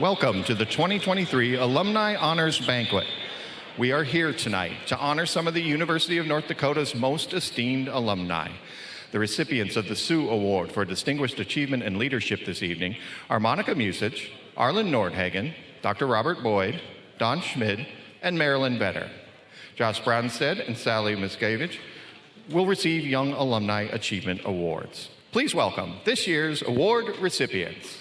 Welcome to the 2023 Alumni Honors Banquet. We are here tonight to honor some of the University of North Dakota's most esteemed alumni. The recipients of the Sioux Award for Distinguished Achievement and Leadership this evening are Monica Musich, Arlen Nordhagen, Dr. Robert Boyd, Don Schmid, and Marilyn Vetter. Josh Brandsted and Sally Miskavige will receive Young Alumni Achievement Awards. Please welcome this year's award recipients.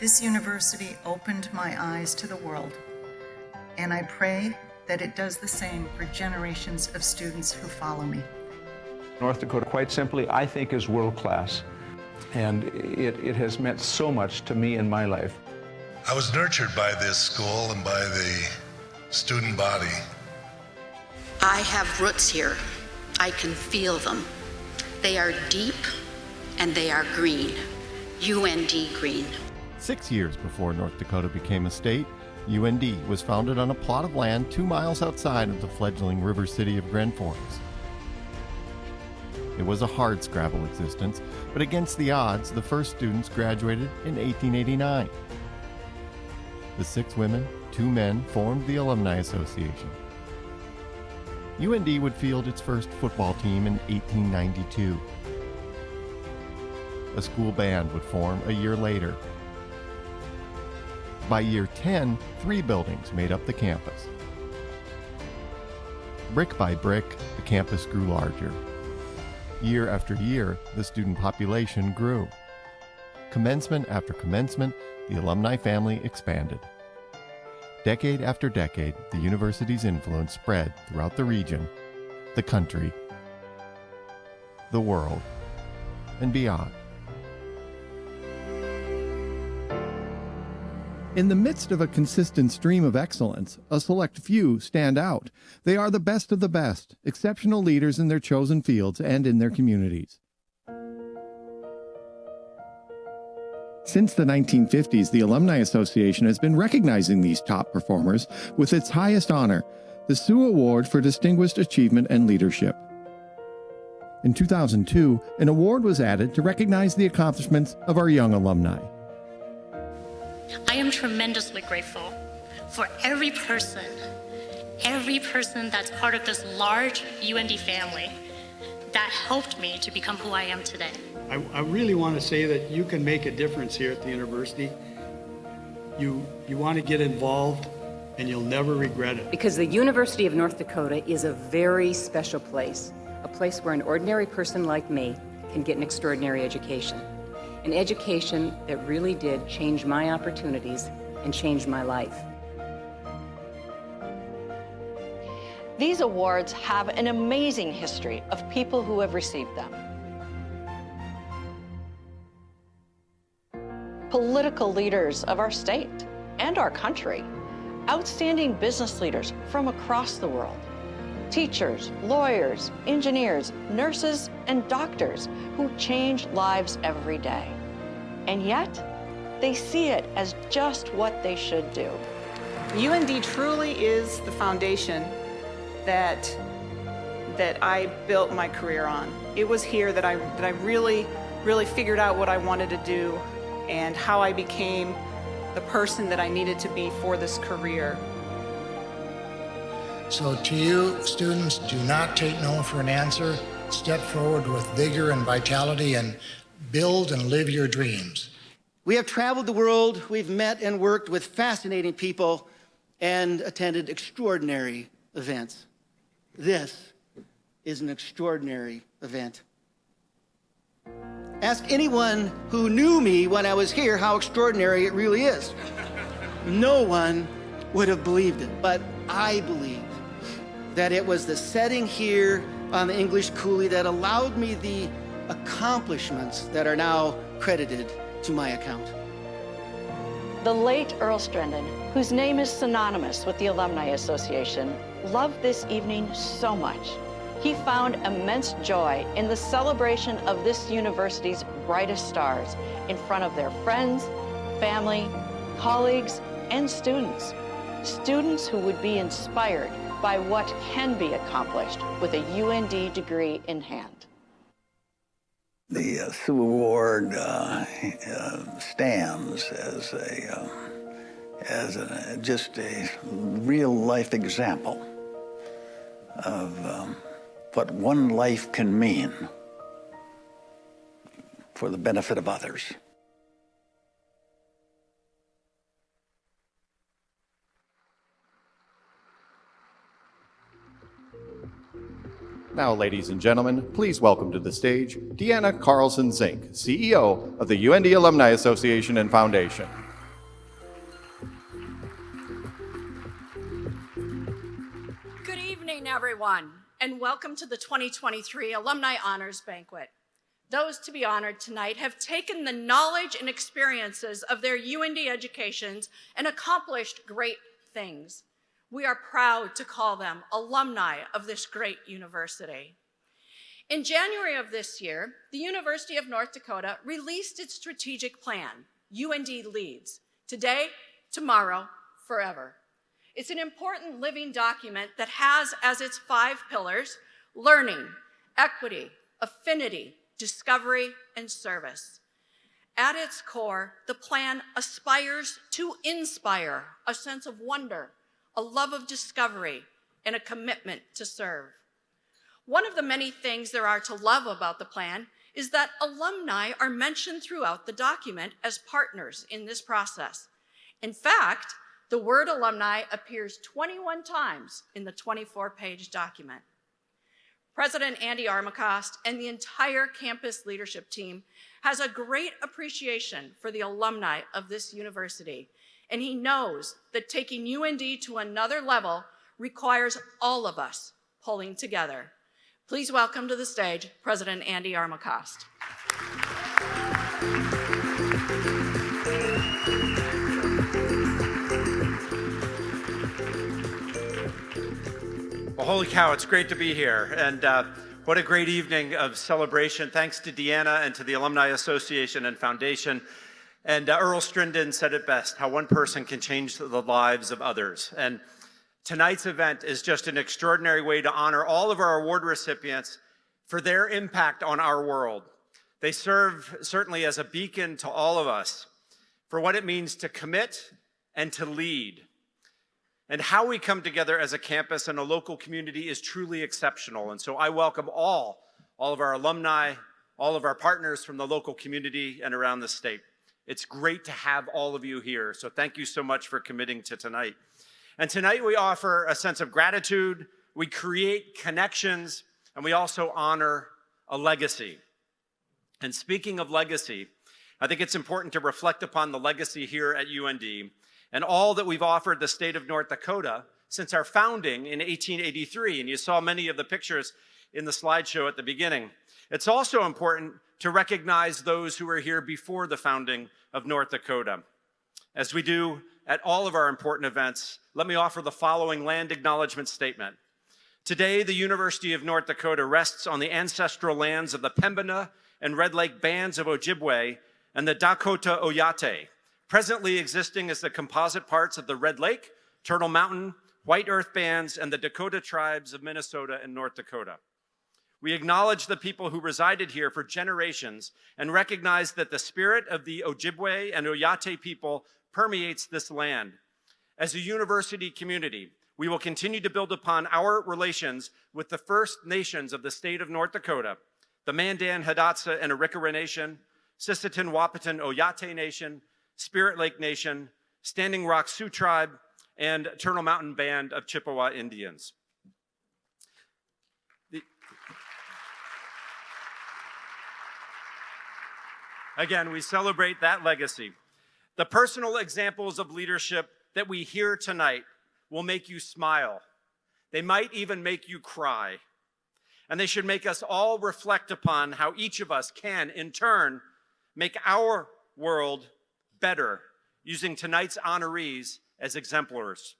This university opened my eyes to the world, and I pray that it does the same for generations of students who follow me. North Dakota, quite simply, I think is world class, and it has meant so much to me in my life. I was nurtured by this school and by the student body. I have roots here. I can feel them. They are deep and they are green. UND green. 6 years before North Dakota became a state, UND was founded on a plot of land 2 miles outside of the fledgling river city of Grand Forks. It was a hardscrabble existence, but against the odds, the first students graduated in 1889. The 6 women, 2 men formed the Alumni Association. UND would field its first football team in 1892. A school band would form a year later. By year 10, 3 buildings made up the campus. Brick by brick, the campus grew larger. Year after year, the student population grew. Commencement after commencement, the alumni family expanded. Decade after decade, the university's influence spread throughout the region, the country, the world, and beyond. In the midst of a consistent stream of excellence, a select few stand out. They are the best of the best, exceptional leaders in their chosen fields and in their communities. Since the 1950s, the Alumni Association has been recognizing these top performers with its highest honor, the Sioux Award for Distinguished Achievement and Leadership. In 2002, an award was added to recognize the accomplishments of our young alumni. I am tremendously grateful for every person that's part of this large UND family that helped me to become who I am today. I really want to say that you can make a difference here at the university. You want to get involved and you'll never regret it. Because the University of North Dakota is a very special place, a place where an ordinary person like me can get an extraordinary education. An education that really did change my opportunities and change my life. These awards have an amazing history of people who have received them. Political leaders of our state and our country, outstanding business leaders from across the world, teachers, lawyers, engineers, nurses, and doctors who change lives every day. And yet, they see it as just what they should do. UND truly is the foundation that I built my career on. It was here that I really figured out what I wanted to do and how I became the person that I needed to be for this career. So to you, students, do not take no for an answer. Step forward with vigor and vitality and build and live your dreams. We have traveled the world, we've met and worked with fascinating people, and attended extraordinary events. This is an extraordinary event. Ask anyone who knew me when I was here how extraordinary it really is. No one would have believed it, but I believed that it was the setting here on the English coulee that allowed me the accomplishments that are now credited to my account. The late Earl Strendon, whose name is synonymous with the Alumni Association, loved this evening so much. He found immense joy in the celebration of this university's brightest stars in front of their friends, family, colleagues, and students. students who would be inspired by what can be accomplished with a UND degree in hand. The Sioux Award stands as just a real-life example of what one life can mean for the benefit of others. Now, ladies and gentlemen, please welcome to the stage Deanna Carlson-Zink, CEO of the UND Alumni Association and Foundation. Good evening, everyone, and welcome to the 2023 Alumni Honors Banquet. Those to be honored tonight have taken the knowledge and experiences of their UND educations and accomplished great things. We are proud to call them alumni of this great university. In January of this year, the University of North Dakota released its strategic plan, UND Leads, today, tomorrow, forever. It's an important living document that has as its 5 pillars, learning, equity, affinity, discovery, and service. At its core, the plan aspires to inspire a sense of wonder, a love of discovery, and a commitment to serve. One of the many things there are to love about the plan is that alumni are mentioned throughout the document as partners in this process. In fact, the word alumni appears 21 times in the 24-page document. President Andy Armacost and the entire campus leadership team has a great appreciation for the alumni of this university, and he knows that taking UND to another level requires all of us pulling together. Please welcome to the stage President Andy Armacost. Well, holy cow, it's great to be here. And what a great evening of celebration. Thanks to Deanna and to the Alumni Association and Foundation. And Earl Strinden said it best, how one person can change the lives of others. And tonight's event is just an extraordinary way to honor all of our award recipients for their impact on our world. They serve certainly as a beacon to all of us for what it means to commit and to lead. And how we come together as a campus and a local community is truly exceptional. And so I welcome all of our alumni, all of our partners from the local community and around the state. It's great to have all of you here, so thank you so much for committing to tonight. And tonight we offer a sense of gratitude, we create connections, and we also honor a legacy. And speaking of legacy, I think it's important to reflect upon the legacy here at UND and all that we've offered the state of North Dakota since our founding in 1883, and you saw many of the pictures in the slideshow at the beginning. It's also important to recognize those who were here before the founding of North Dakota. As we do at all of our important events, let me offer the following land acknowledgement statement. Today, the University of North Dakota rests on the ancestral lands of the Pembina and Red Lake bands of Ojibwe and the Dakota Oyate, presently existing as the composite parts of the Red Lake, Turtle Mountain, White Earth bands, and the Dakota tribes of Minnesota and North Dakota. We acknowledge the people who resided here for generations and recognize that the spirit of the Ojibwe and Oyate people permeates this land. As a university community, we will continue to build upon our relations with the First Nations of the state of North Dakota, the Mandan, Hidatsa, and Arikara Nation, Sisseton, Wahpeton, Oyate Nation, Spirit Lake Nation, Standing Rock Sioux Tribe, and Turtle Mountain Band of Chippewa Indians. Again, we celebrate that legacy. The personal examples of leadership that we hear tonight will make you smile. They might even make you cry. And they should make us all reflect upon how each of us can, in turn, make our world better using tonight's honorees as exemplars.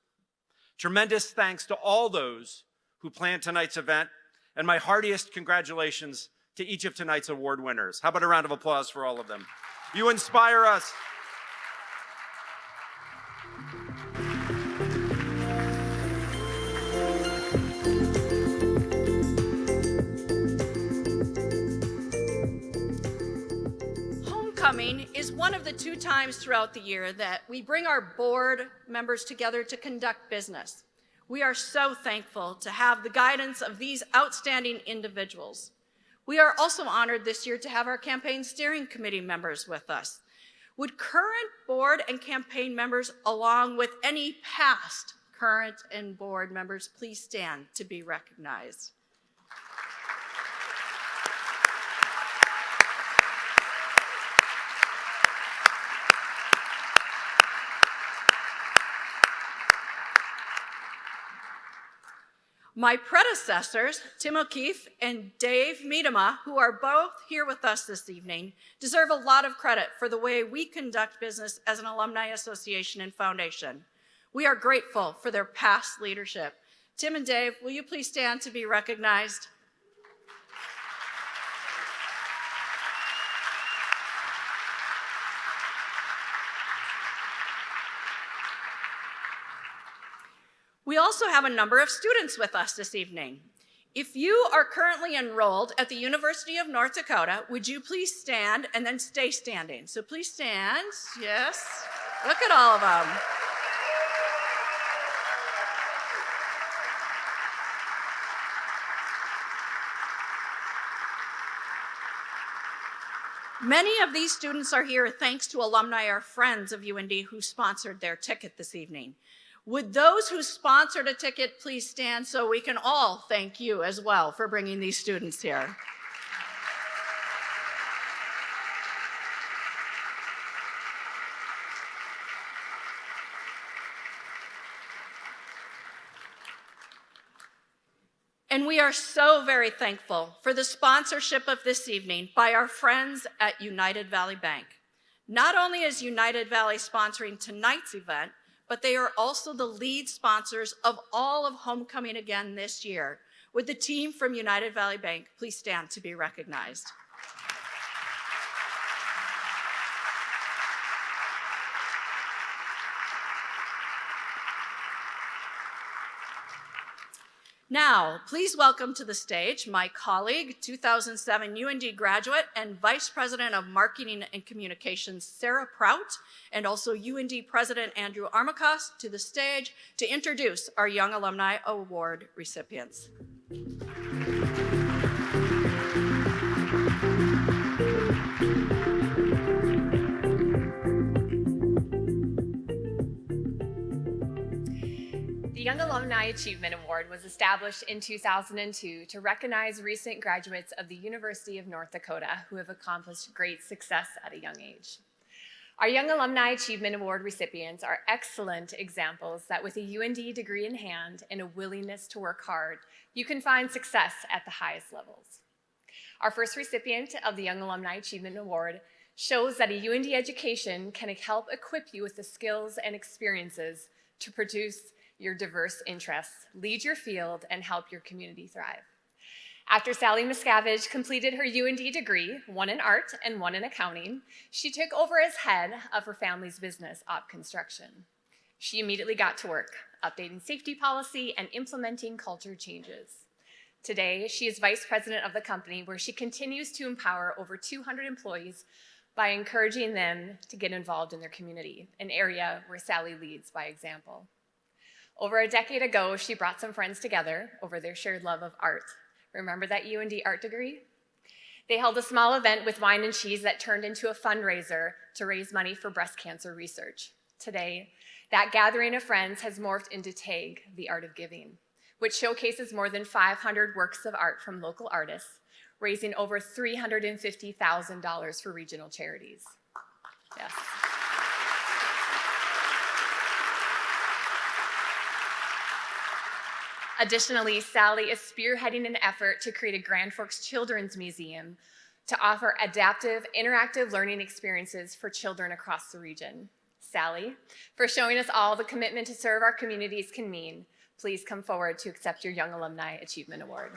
Tremendous thanks to all those who planned tonight's event, and my heartiest congratulations to each of tonight's award winners. How about a round of applause for all of them? You inspire us. Homecoming is one of the 2 times throughout the year that we bring our board members together to conduct business. We are so thankful to have the guidance of these outstanding individuals. We are also honored this year to have our campaign steering committee members with us. Would current board and campaign members, along with any past, current, and board members, please stand to be recognized? My predecessors, Tim O'Keefe and Dave Miedema, who are both here with us this evening, deserve a lot of credit for the way we conduct business as an alumni association and foundation. We are grateful for their past leadership. Tim and Dave, will you please stand to be recognized? We also have a number of students with us this evening. If you are currently enrolled at the University of North Dakota, would you please stand and then stay standing? So please stand, yes. Look at all of them. Many of these students are here thanks to alumni or friends of UND who sponsored their ticket this evening. Would those who sponsored a ticket please stand so we can all thank you as well for bringing these students here. And we are so very thankful for the sponsorship of this evening by our friends at United Valley Bank. Not only is United Valley sponsoring tonight's event, but they are also the lead sponsors of all of Homecoming again this year. Would the team from United Valley Bank please stand to be recognized? Now, please welcome to the stage my colleague, 2007 UND graduate and Vice President of Marketing and Communications, Sarah Prout, and also UND President Andrew Armacost to the stage to introduce our Young Alumni Award recipients. The Young Alumni Achievement Award was established in 2002 to recognize recent graduates of the University of North Dakota who have accomplished great success at a young age. Our Young Alumni Achievement Award recipients are excellent examples that with a UND degree in hand and a willingness to work hard, you can find success at the highest levels. Our first recipient of the Young Alumni Achievement Award shows that a UND education can help equip you with the skills and experiences to produce your diverse interests, lead your field, and help your community thrive. After Sally Miskavige completed her UND degree, one in art and one in accounting, she took over as head of her family's business, Op Construction. She immediately got to work, updating safety policy and implementing culture changes. Today, she is vice president of the company, where she continues to empower over 200 employees by encouraging them to get involved in their community, an area where Sally leads by example. Over a decade ago, she brought some friends together over their shared love of art. Remember that UND art degree? They held a small event with wine and cheese that turned into a fundraiser to raise money for breast cancer research. Today, that gathering of friends has morphed into TAG, the Art of Giving, which showcases more than 500 works of art from local artists, raising over $350,000 for regional charities. Yes. Additionally, Sally is spearheading an effort to create a Grand Forks Children's Museum to offer adaptive, interactive learning experiences for children across the region. Sally, for showing us all the commitment to serve our communities can mean, please come forward to accept your Young Alumni Achievement Award.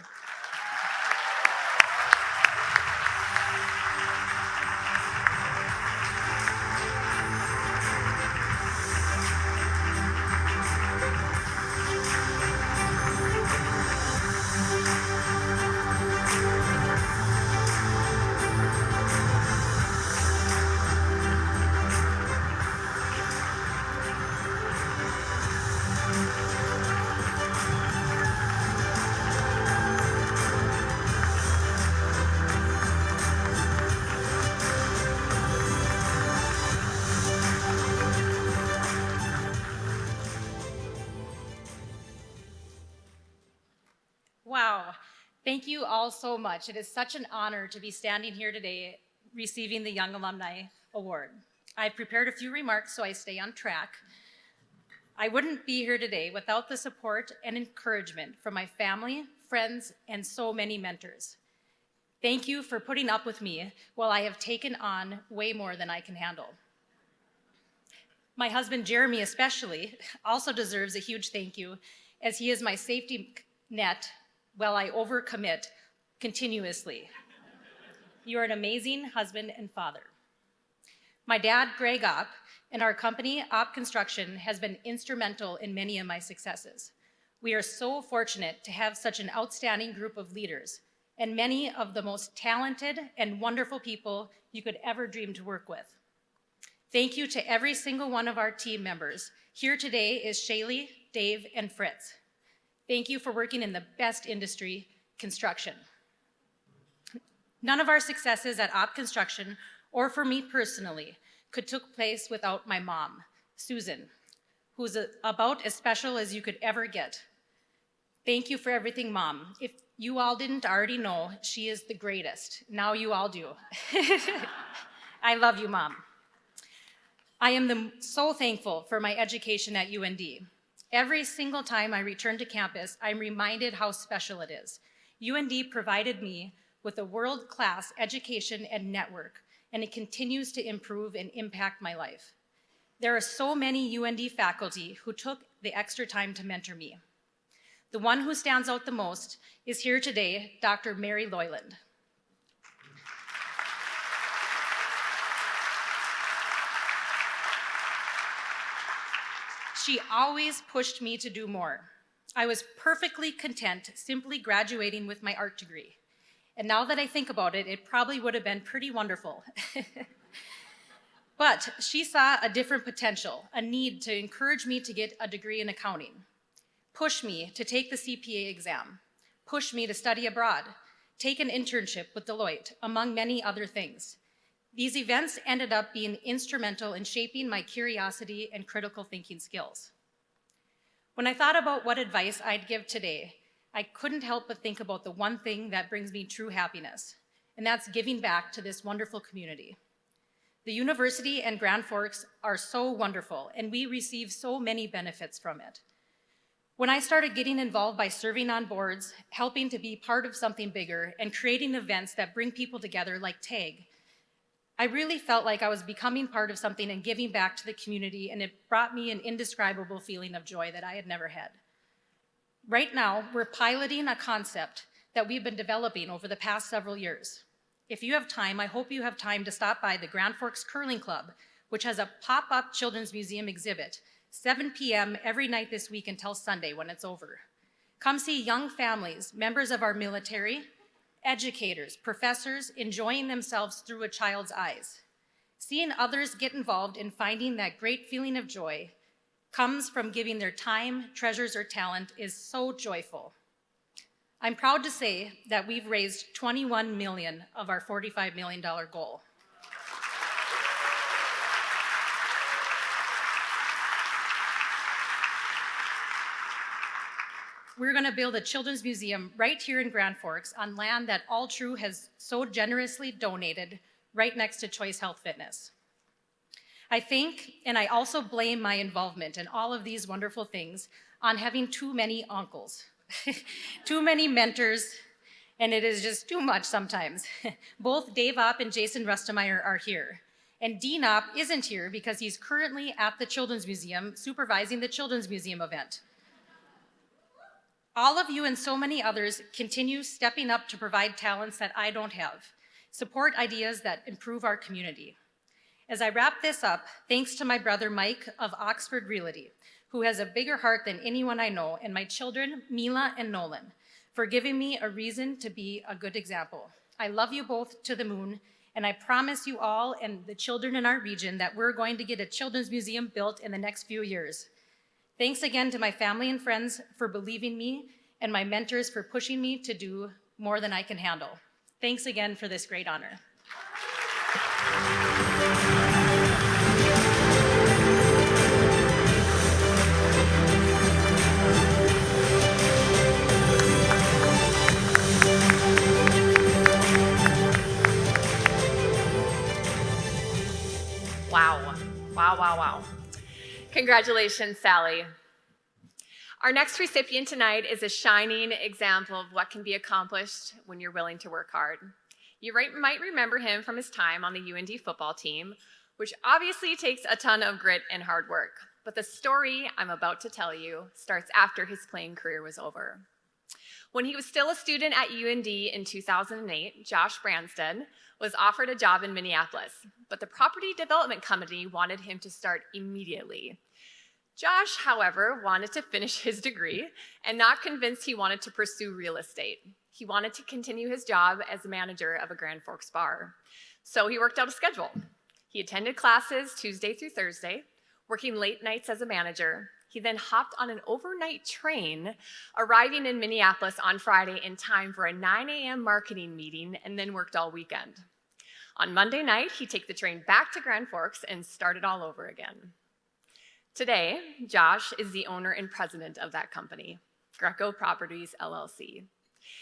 Wow. Thank you all so much. It is such an honor to be standing here today receiving the Young Alumni Award. I've prepared a few remarks so I stay on track. I wouldn't be here today without the support and encouragement from my family, friends, and so many mentors. Thank you for putting up with me while I have taken on way more than I can handle. My husband, Jeremy, especially, also deserves a huge thank you, as he is my safety net while I overcommit continuously. You are an amazing husband and father. My dad, Greg Opp, and our company, Opp Construction, has been instrumental in many of my successes. We are so fortunate to have such an outstanding group of leaders and many of the most talented and wonderful people you could ever dream to work with. Thank you to every single one of our team members. Here today is Shaylee, Dave, and Fritz. Thank you for working in the best industry, construction. None of our successes at Opp Construction, or for me personally, could took place without my mom, Susan, who's about as special as you could ever get. Thank you for everything, Mom. If you all didn't already know, she is the greatest. Now you all do. I love you, Mom. I am so thankful for my education at UND. Every single time I return to campus, I'm reminded how special it is. UND provided me with a world-class education and network, and it continues to improve and impact my life. There are so many UND faculty who took the extra time to mentor me. The one who stands out the most is here today, Dr. Mary Loyland. She always pushed me to do more. I was perfectly content simply graduating with my art degree. And now that I think about it, it probably would have been pretty wonderful. But she saw a different potential, a need to encourage me to get a degree in accounting, push me to take the CPA exam, push me to study abroad, take an internship with Deloitte, among many other things. These events ended up being instrumental in shaping my curiosity and critical thinking skills. When I thought about what advice I'd give today, I couldn't help but think about the one thing that brings me true happiness, and that's giving back to this wonderful community. The university and Grand Forks are so wonderful, and we receive so many benefits from it. When I started getting involved by serving on boards, helping to be part of something bigger, and creating events that bring people together like TAG, I really felt like I was becoming part of something and giving back to the community, and it brought me an indescribable feeling of joy that I had never had. Right now, we're piloting a concept that we've been developing over the past several years. If you have time, I hope you have time to stop by the Grand Forks Curling Club, which has a pop-up children's museum exhibit, 7 p.m. every night this week until Sunday when it's over. Come see young families, members of our military, educators, professors enjoying themselves through a child's eyes. Seeing others get involved in finding that great feeling of joy comes from giving their time, treasures, or talent is so joyful. I'm proud to say that we've raised $21 million of our $45 million goal. We're going to build a children's museum right here in Grand Forks on land that All True has so generously donated right next to Choice Health Fitness. I think, and I also blame my involvement in all of these wonderful things on having too many uncles, too many mentors, and it is just too much sometimes. Both Dave Opp and Jason Rustemeyer are here. And Dean Opp isn't here because he's currently at the Children's Museum supervising the Children's Museum event. All of you and so many others continue stepping up to provide talents that I don't have, support ideas that improve our community. As I wrap this up, thanks to my brother Mike of Oxford Realty, who has a bigger heart than anyone I know, and my children, Mila and Nolan, for giving me a reason to be a good example. I love you both to the moon, and I promise you all and the children in our region that we're going to get a children's museum built in the next few years. Thanks again to my family and friends for believing me, and my mentors for pushing me to do more than I can handle. Thanks again for this great honor. Congratulations, Sally. Our next recipient tonight is a shining example of what can be accomplished when you're willing to work hard. You might remember him from his time on the UND football team, which obviously takes a ton of grit and hard work. But the story I'm about to tell you starts after his playing career was over. When he was still a student at UND in 2008, Josh Brandsted was offered a job in Minneapolis, but the property development company wanted him to start immediately. Josh, however, wanted to finish his degree and not convinced he wanted to pursue real estate. He wanted to continue his job as a manager of a Grand Forks bar. So he worked out a schedule. He attended classes Tuesday through Thursday, working late nights as a manager. He then hopped on an overnight train, arriving in Minneapolis on Friday in time for a 9 a.m. marketing meeting, and then worked all weekend. On Monday night, he'd take the train back to Grand Forks and start it all over again. Today, Josh is the owner and president of that company, Greco Properties, LLC.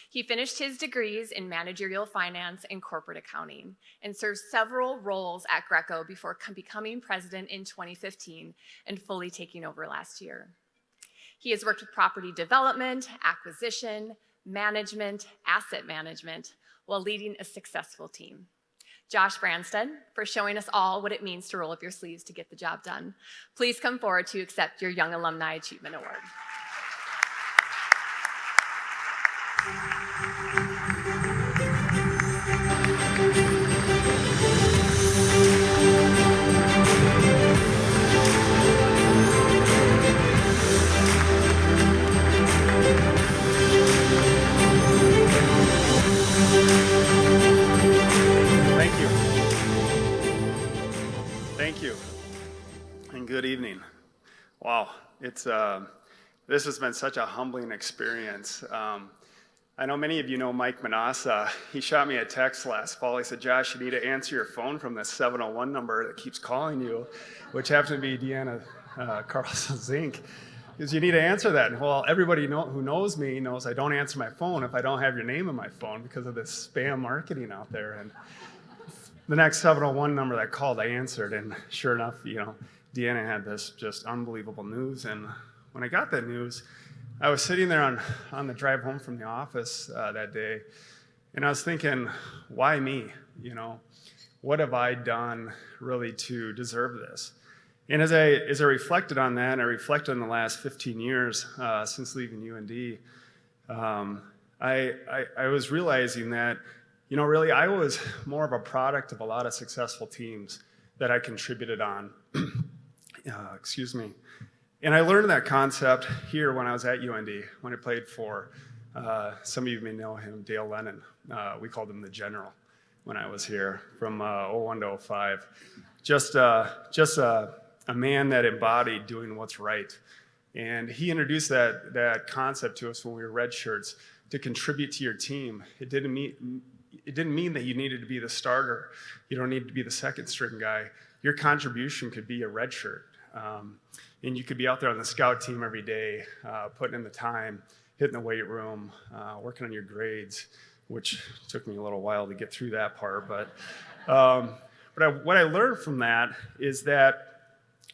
He finished his degrees in managerial finance and corporate accounting and served several roles at Greco before becoming president in 2015 and fully taking over last year. He has worked with property development, acquisition, management, asset management, while leading a successful team. Josh Brandsted, for showing us all what it means to roll up your sleeves to get the job done. Please come forward to accept your Young Alumni Achievement Award. Thank you, and good evening. Wow, this has been such a humbling experience. I know many of you know Mike Manassa. He shot me a text last fall. He said, Josh, you need to answer your phone from this 701 number that keeps calling you, which happened to be Deanna Carlson Zink, because you need to answer that. Well, everybody who knows me knows I don't answer my phone if I don't have your name in my phone because of this spam marketing out there. And the next 701 number that called, I answered, and sure enough, Deanna had this just unbelievable news. And when I got that news, I was sitting there on the drive home from the office that day, and I was thinking, why me? What have I done really to deserve this? And as I reflected on that, and I reflected on the last 15 years since leaving UND, I was realizing that really, I was more of a product of a lot of successful teams that I contributed on. Excuse me. And I learned that concept here when I was at UND, when I played for, some of you may know him, Dale Lennon. We called him the General when I was here from 01 to 05. Just a man that embodied doing what's right. And he introduced that concept to us when we were red shirts, to contribute to your team. It didn't mean that you needed to be the starter. You don't need to be the second string guy. Your contribution could be a red shirt. And you could be out there on the scout team every day, putting in the time, hitting the weight room, working on your grades, which took me a little while to get through that part. But what I learned from that is that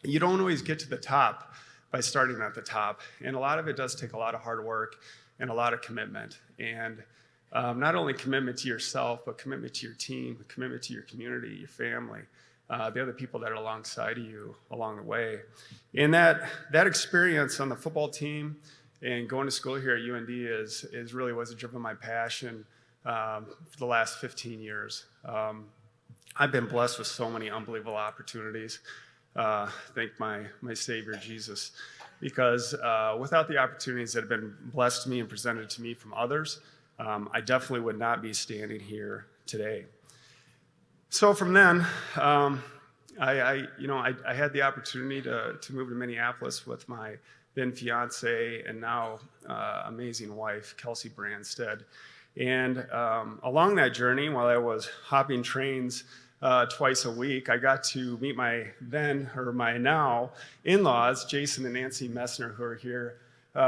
you don't always get to the top by starting at the top. And a lot of it does take a lot of hard work and a lot of commitment. And not only commitment to yourself, but commitment to your team, commitment to your community, your family, the other people that are alongside of you along the way. And that experience on the football team and going to school here at UND is really what's driven my passion for the last 15 years. I've been blessed with so many unbelievable opportunities. Thank my Savior, Jesus, because without the opportunities that have been blessed to me and presented to me from others, I definitely would not be standing here today. So from then, I had the opportunity to move to Minneapolis with my then fiance and now amazing wife, Kelsey Brandsted. And along that journey, while I was hopping trains twice a week, I got to meet my now in-laws, Jason and Nancy Messner, who are here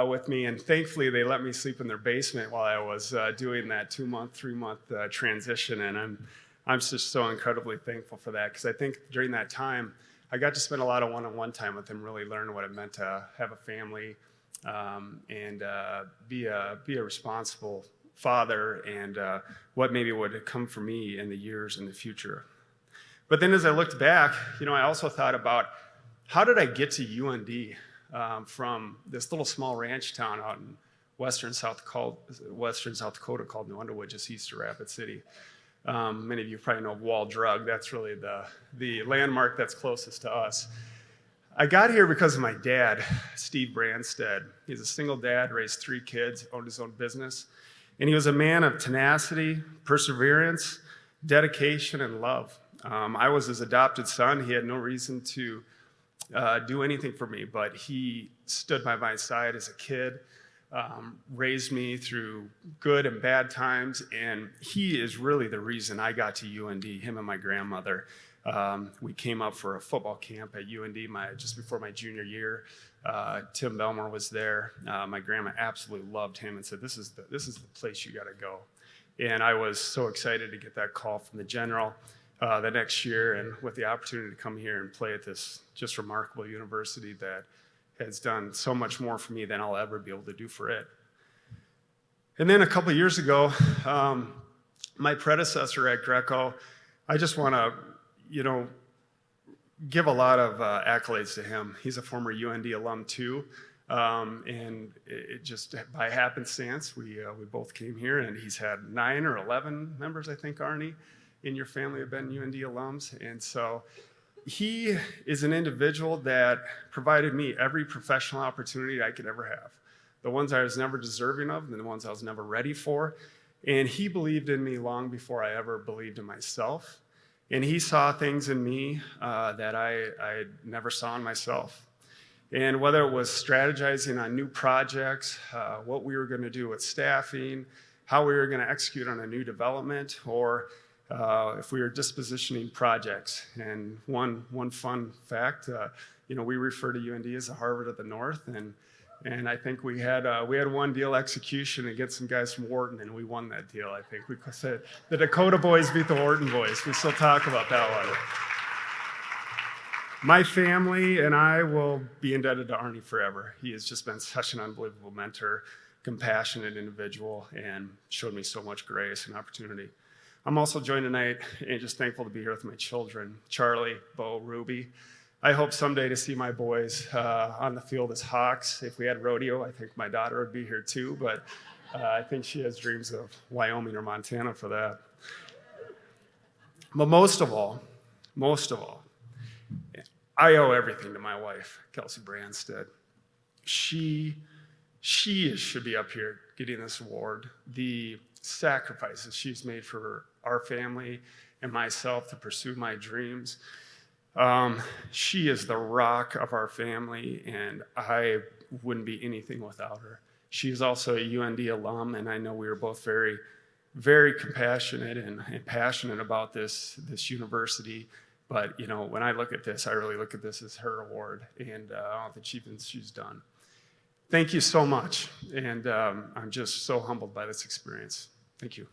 with me, and thankfully they let me sleep in their basement while I was doing that 3-month transition, and I'm just so incredibly thankful for that, because I think during that time I got to spend a lot of one-on-one time with him, really learn what it meant to have a family and be a responsible father, and what maybe would come for me in the years in the future. But then as I looked back, I also thought about, how did I get to UND from this little small ranch town out in western South Dakota called New Underwood, just east of Rapid City. Many of you probably know Wall Drug. That's really the landmark that's closest to us. I got here because of my dad, Steve Brandsted. He's a single dad, raised 3 kids, owned his own business. And he was a man of tenacity, perseverance, dedication, and love. I was his adopted son. He had no reason to do anything for me, but he stood by my side as a kid, raised me through good and bad times, and he is really the reason I got to UND, him and my grandmother. We came up for a football camp at UND just before my junior year. Tim Belmore was there. My grandma absolutely loved him and said, this is the place you got to go. And I was so excited to get that call from the general the next year, and with the opportunity to come here and play at this just remarkable university that has done so much more for me than I'll ever be able to do for it. And then a couple of years ago, my predecessor at Greco, I just want to, give a lot of accolades to him. He's a former UND alum too, and it just by happenstance, we both came here, and he's had 9 or 11 members, I think, Arnie, in your family have been UND alums, and so he is an individual that provided me every professional opportunity I could ever have. The ones I was never deserving of, and the ones I was never ready for. And he believed in me long before I ever believed in myself. And he saw things in me that I never saw in myself. And whether it was strategizing on new projects, what we were going to do with staffing, how we were going to execute on a new development, or if we were dispositioning projects. And one fun fact, we refer to UND as the Harvard of the North, and I think we had one deal execution against some guys from Wharton, and we won that deal. I think we said the Dakota boys beat the Wharton boys. We still talk about that one. My family and I will be indebted to Arnie forever. He has just been such an unbelievable mentor, compassionate individual, and showed me so much grace and opportunity. I'm also joined tonight and just thankful to be here with my children, Charlie, Bo, Ruby. I hope someday to see my boys on the field as Hawks. If we had rodeo, I think my daughter would be here too, but I think she has dreams of Wyoming or Montana for that. But most of all, I owe everything to my wife, Kelsey Brandsted. She should be up here getting this award. The sacrifices she's made for our family and myself to pursue my dreams. She is the rock of our family, and I wouldn't be anything without her. She is also a UND alum, and I know we were both very, very compassionate and passionate about this university. But when I look at this, I really look at this as her award and all the achievements she's done. Thank you so much, and I'm just so humbled by this experience. Thank you.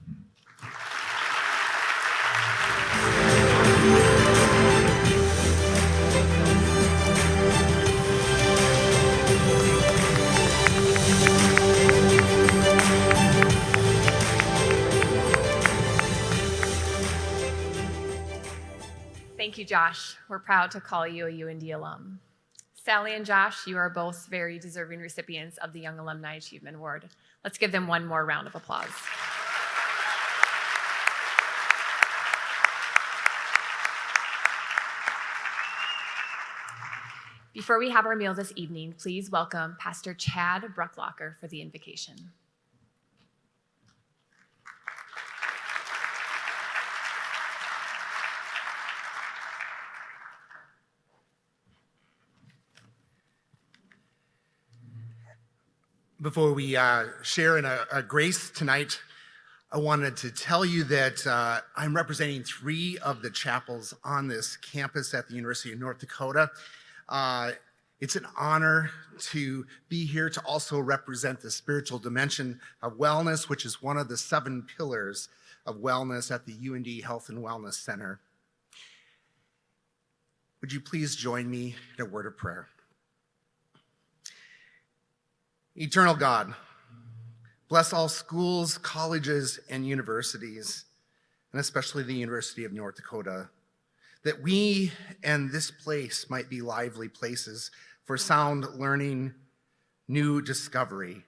Thank you, Josh. We're proud to call you a UND alum. Sally and Josh, you are both very deserving recipients of the Young Alumni Achievement Award. Let's give them one more round of applause. Before we have our meal this evening, please welcome Pastor Chad Brucklocker for the invocation. Before we share in a grace tonight, I wanted to tell you that I'm representing 3 of the chapels on this campus at the University of North Dakota. It's an honor to be here to also represent the spiritual dimension of wellness, which is one of the 7 pillars of wellness at the UND Health and Wellness Center. Would you please join me in a word of prayer? Eternal God, bless all schools, colleges, and universities, and especially the University of North Dakota, that we and this place might be lively places for sound learning, new discovery,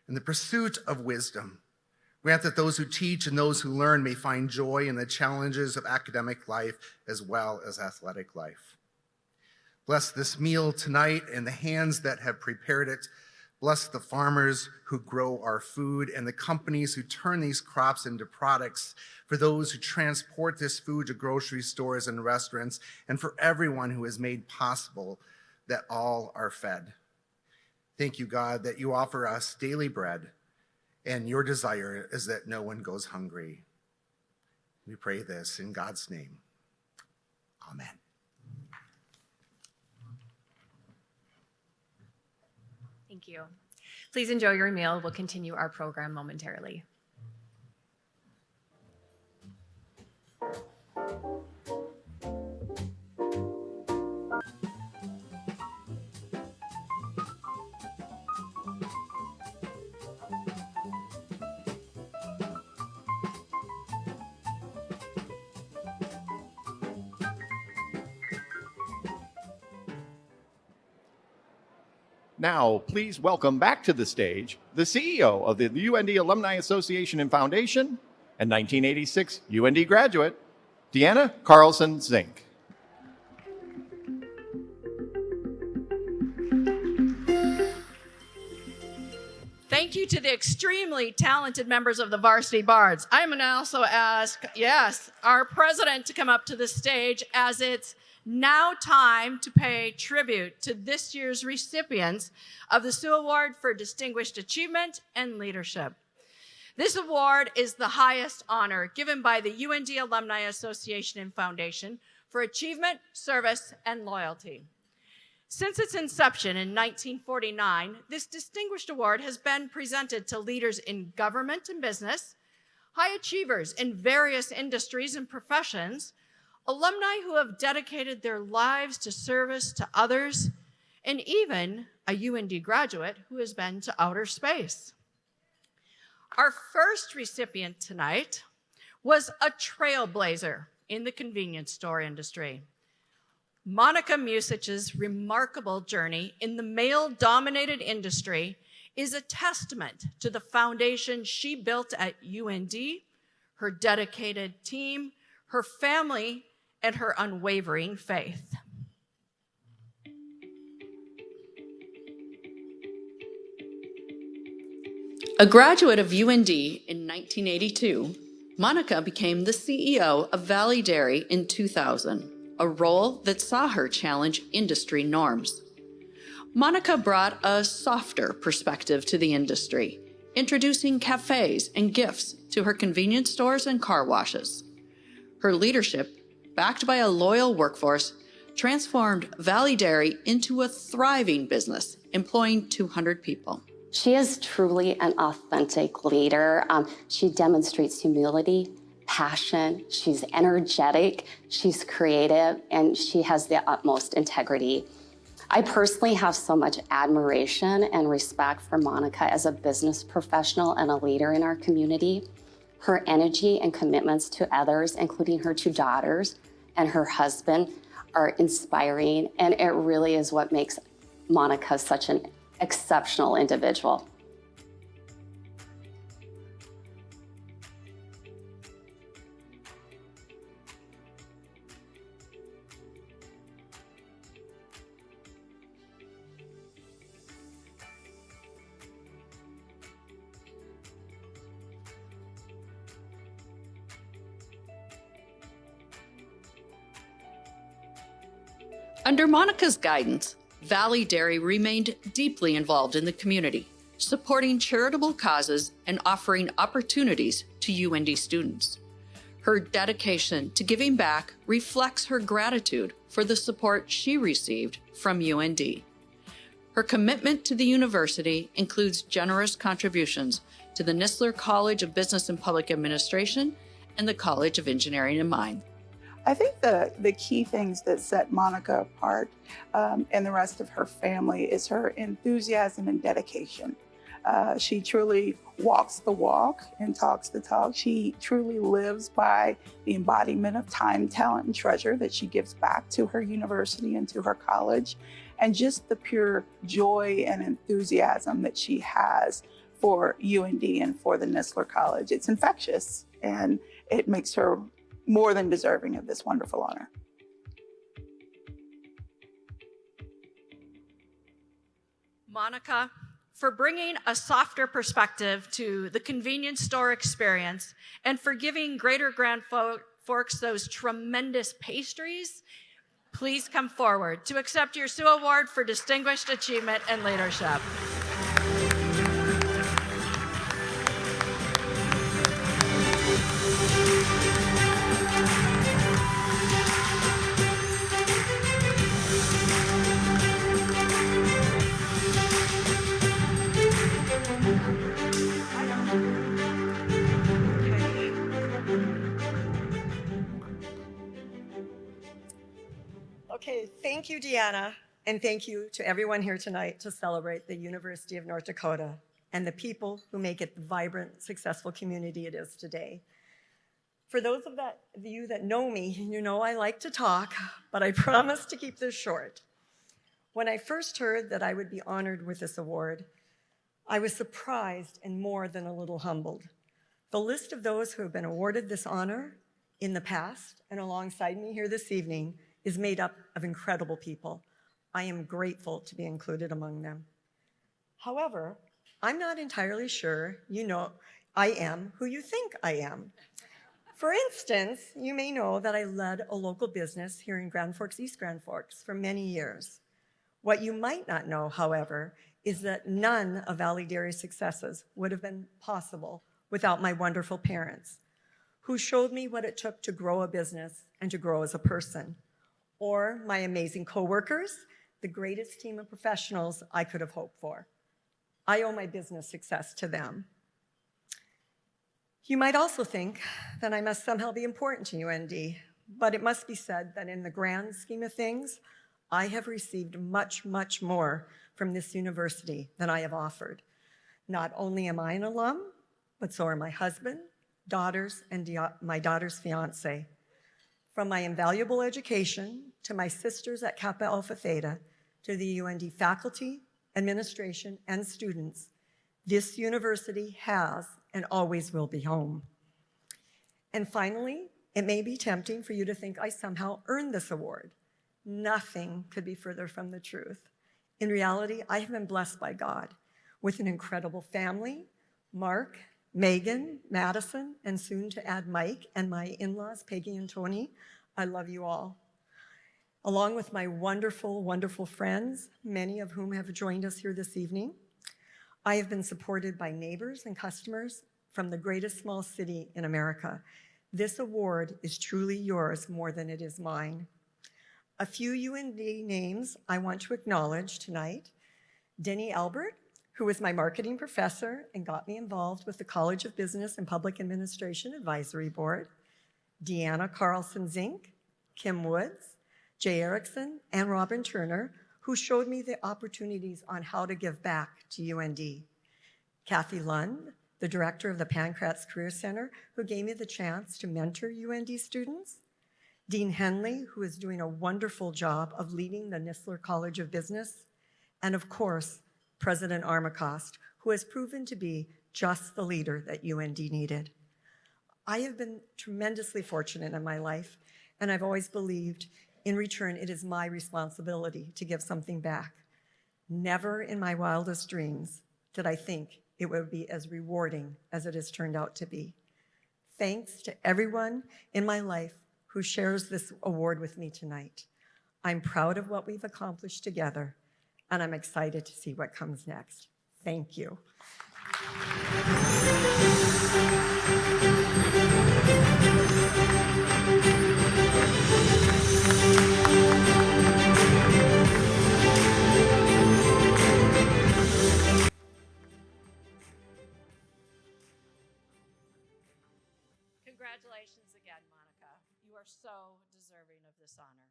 and the pursuit of wisdom. Grant that those who teach and those who learn may find joy in the challenges of academic life as well as athletic life. Bless this meal tonight and the hands that have prepared it. Bless the farmers who grow our food and the companies who turn these crops into products, for those who transport this food to grocery stores and restaurants, and for everyone who has made possible that all are fed. Thank you, God, that you offer us daily bread, and your desire is that no one goes hungry. We pray this in God's name. Amen. Thank you. Please enjoy your meal. We'll continue our program momentarily. Now, please welcome back to the stage the CEO of the UND Alumni Association and Foundation and 1986 UND graduate, Deanna Carlson Zink. Thank you to the extremely talented members of the Varsity Bards. I'm going to also ask, our president to come up to the stage, as it's now time to pay tribute to this year's recipients of the Sioux Award for Distinguished Achievement and Leadership. This award is the highest honor given by the UND Alumni Association and Foundation for achievement, service, and loyalty. Since its inception in 1949, this distinguished award has been presented to leaders in government and business, high achievers in various industries and professions, alumni who have dedicated their lives to service to others, and even a UND graduate who has been to outer space. Our first recipient tonight was a trailblazer in the convenience store industry. Monica Musich's remarkable journey in the male-dominated industry is a testament to the foundation she built at UND, her dedicated team, her family, and her unwavering faith. A graduate of UND in 1982, Monica became the CEO of Valley Dairy in 2000, a role that saw her challenge industry norms. Monica brought a softer perspective to the industry, introducing cafes and gifts to her convenience stores and car washes. Her leadership, backed by a loyal workforce, transformed Valley Dairy into a thriving business, employing 200 people. She is truly an authentic leader. She demonstrates humility, passion, she's energetic, she's creative, and she has the utmost integrity. I personally have so much admiration and respect for Monica as a business professional and a leader in our community. Her energy and commitments to others, including her 2 daughters and her husband, are inspiring, and it really is what makes Monica such an exceptional individual. Under Monica's guidance, Valley Dairy remained deeply involved in the community, supporting charitable causes and offering opportunities to UND students. Her dedication to giving back reflects her gratitude for the support she received from UND. Her commitment to the university includes generous contributions to the Nistler College of Business and Public Administration and the College of Engineering and Mine. I think the key things that set Monica apart and the rest of her family is her enthusiasm and dedication. She truly walks the walk and talks the talk. She truly lives by the embodiment of time, talent, and treasure that she gives back to her university and to her college, and just the pure joy and enthusiasm that she has for UND and for the Nistler College. It's infectious, and it makes her more than deserving of this wonderful honor. Monica, for bringing a softer perspective to the convenience store experience and for giving Greater Grand Forks those tremendous pastries, please come forward to accept your Sioux Award for Distinguished Achievement and Leadership. Okay, thank you, Deanna, and thank you to everyone here tonight to celebrate the University of North Dakota and the people who make it the vibrant, successful community it is today. For those of you that know me, you know I like to talk, but I promise to keep this short. When I first heard that I would be honored with this award, I was surprised and more than a little humbled. The list of those who have been awarded this honor in the past and alongside me here this evening is made up of incredible people. I am grateful to be included among them. However, I'm not entirely sure you know I am who you think I am. For instance, you may know that I led a local business here in Grand Forks, East Grand Forks for many years. What you might not know, however, is that none of Valley Dairy's successes would have been possible without my wonderful parents, who showed me what it took to grow a business and to grow as a person. Or my amazing coworkers, the greatest team of professionals I could have hoped for. I owe my business success to them. You might also think that I must somehow be important to UND, but it must be said that in the grand scheme of things, I have received much, much more from this university than I have offered. Not only am I an alum, but so are my husband, daughters, and my daughter's fiance. From my invaluable education to my sisters at Kappa Alpha Theta to the UND faculty, administration, and students, this university has and always will be home. And finally, it may be tempting for you to think I somehow earned this award. Nothing could be further from the truth. In reality, I have been blessed by God with an incredible family, Mark, Megan, Madison, and soon to add Mike, and my in-laws, Peggy and Tony. I love you all. Along with my wonderful, wonderful friends, many of whom have joined us here this evening, I have been supported by neighbors and customers from the greatest small city in America. This award is truly yours more than it is mine. A few UND names I want to acknowledge tonight. Denny Albert, who was my marketing professor and got me involved with the College of Business and Public Administration Advisory Board, Deanna Carlson Zink, Kim Woods, Jay Erickson, and Robin Turner, who showed me the opportunities on how to give back to UND. Kathy Lund, the director of the Pancratz Career Center, who gave me the chance to mentor UND students. Dean Henley, who is doing a wonderful job of leading the Nistler College of Business. And of course, President Armacost, who has proven to be just the leader that UND needed. I have been tremendously fortunate in my life, and I've always believed in return it is my responsibility to give something back. Never in my wildest dreams did I think it would be as rewarding as it has turned out to be. Thanks to everyone in my life who shares this award with me tonight. I'm proud of what we've accomplished together, and I'm excited to see what comes next. Thank you. Congratulations again, Monica. You are are so deserving of this honor.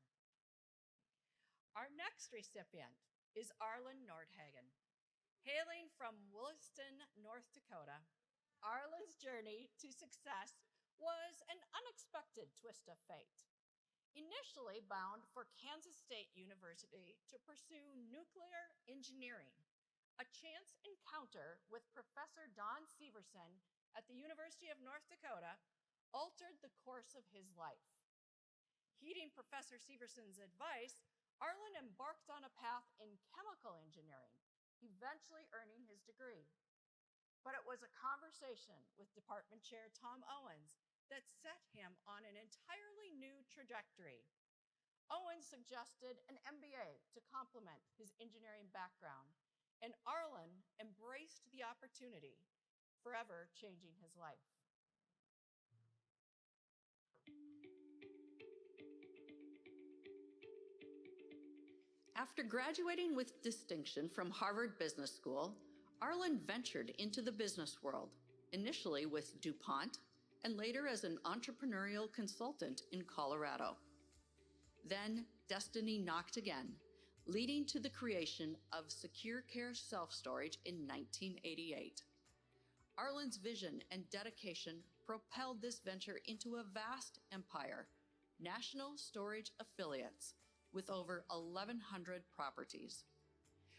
Our next recipient is Arlen Nordhagen. Hailing from Williston, North Dakota, Arlen's journey to success was an unexpected twist of fate. Initially bound for Kansas State University to pursue nuclear engineering, a chance encounter with Professor Don Severson at the University of North Dakota altered the course of his life. Heeding Professor Severson's advice, Arlen embarked on a path in chemical engineering, eventually earning his degree. But it was a conversation with Department Chair Tom Owens that set him on an entirely new trajectory. Owens suggested an MBA to complement his engineering background, and Arlen embraced the opportunity, forever changing his life. After graduating with distinction from Harvard Business School, Arlen ventured into the business world, initially with DuPont and later as an entrepreneurial consultant in Colorado. Then destiny knocked again, leading to the creation of Secure Care Self-Storage in 1988. Arlen's vision and dedication propelled this venture into a vast empire, national storage affiliates with over 1,100 properties.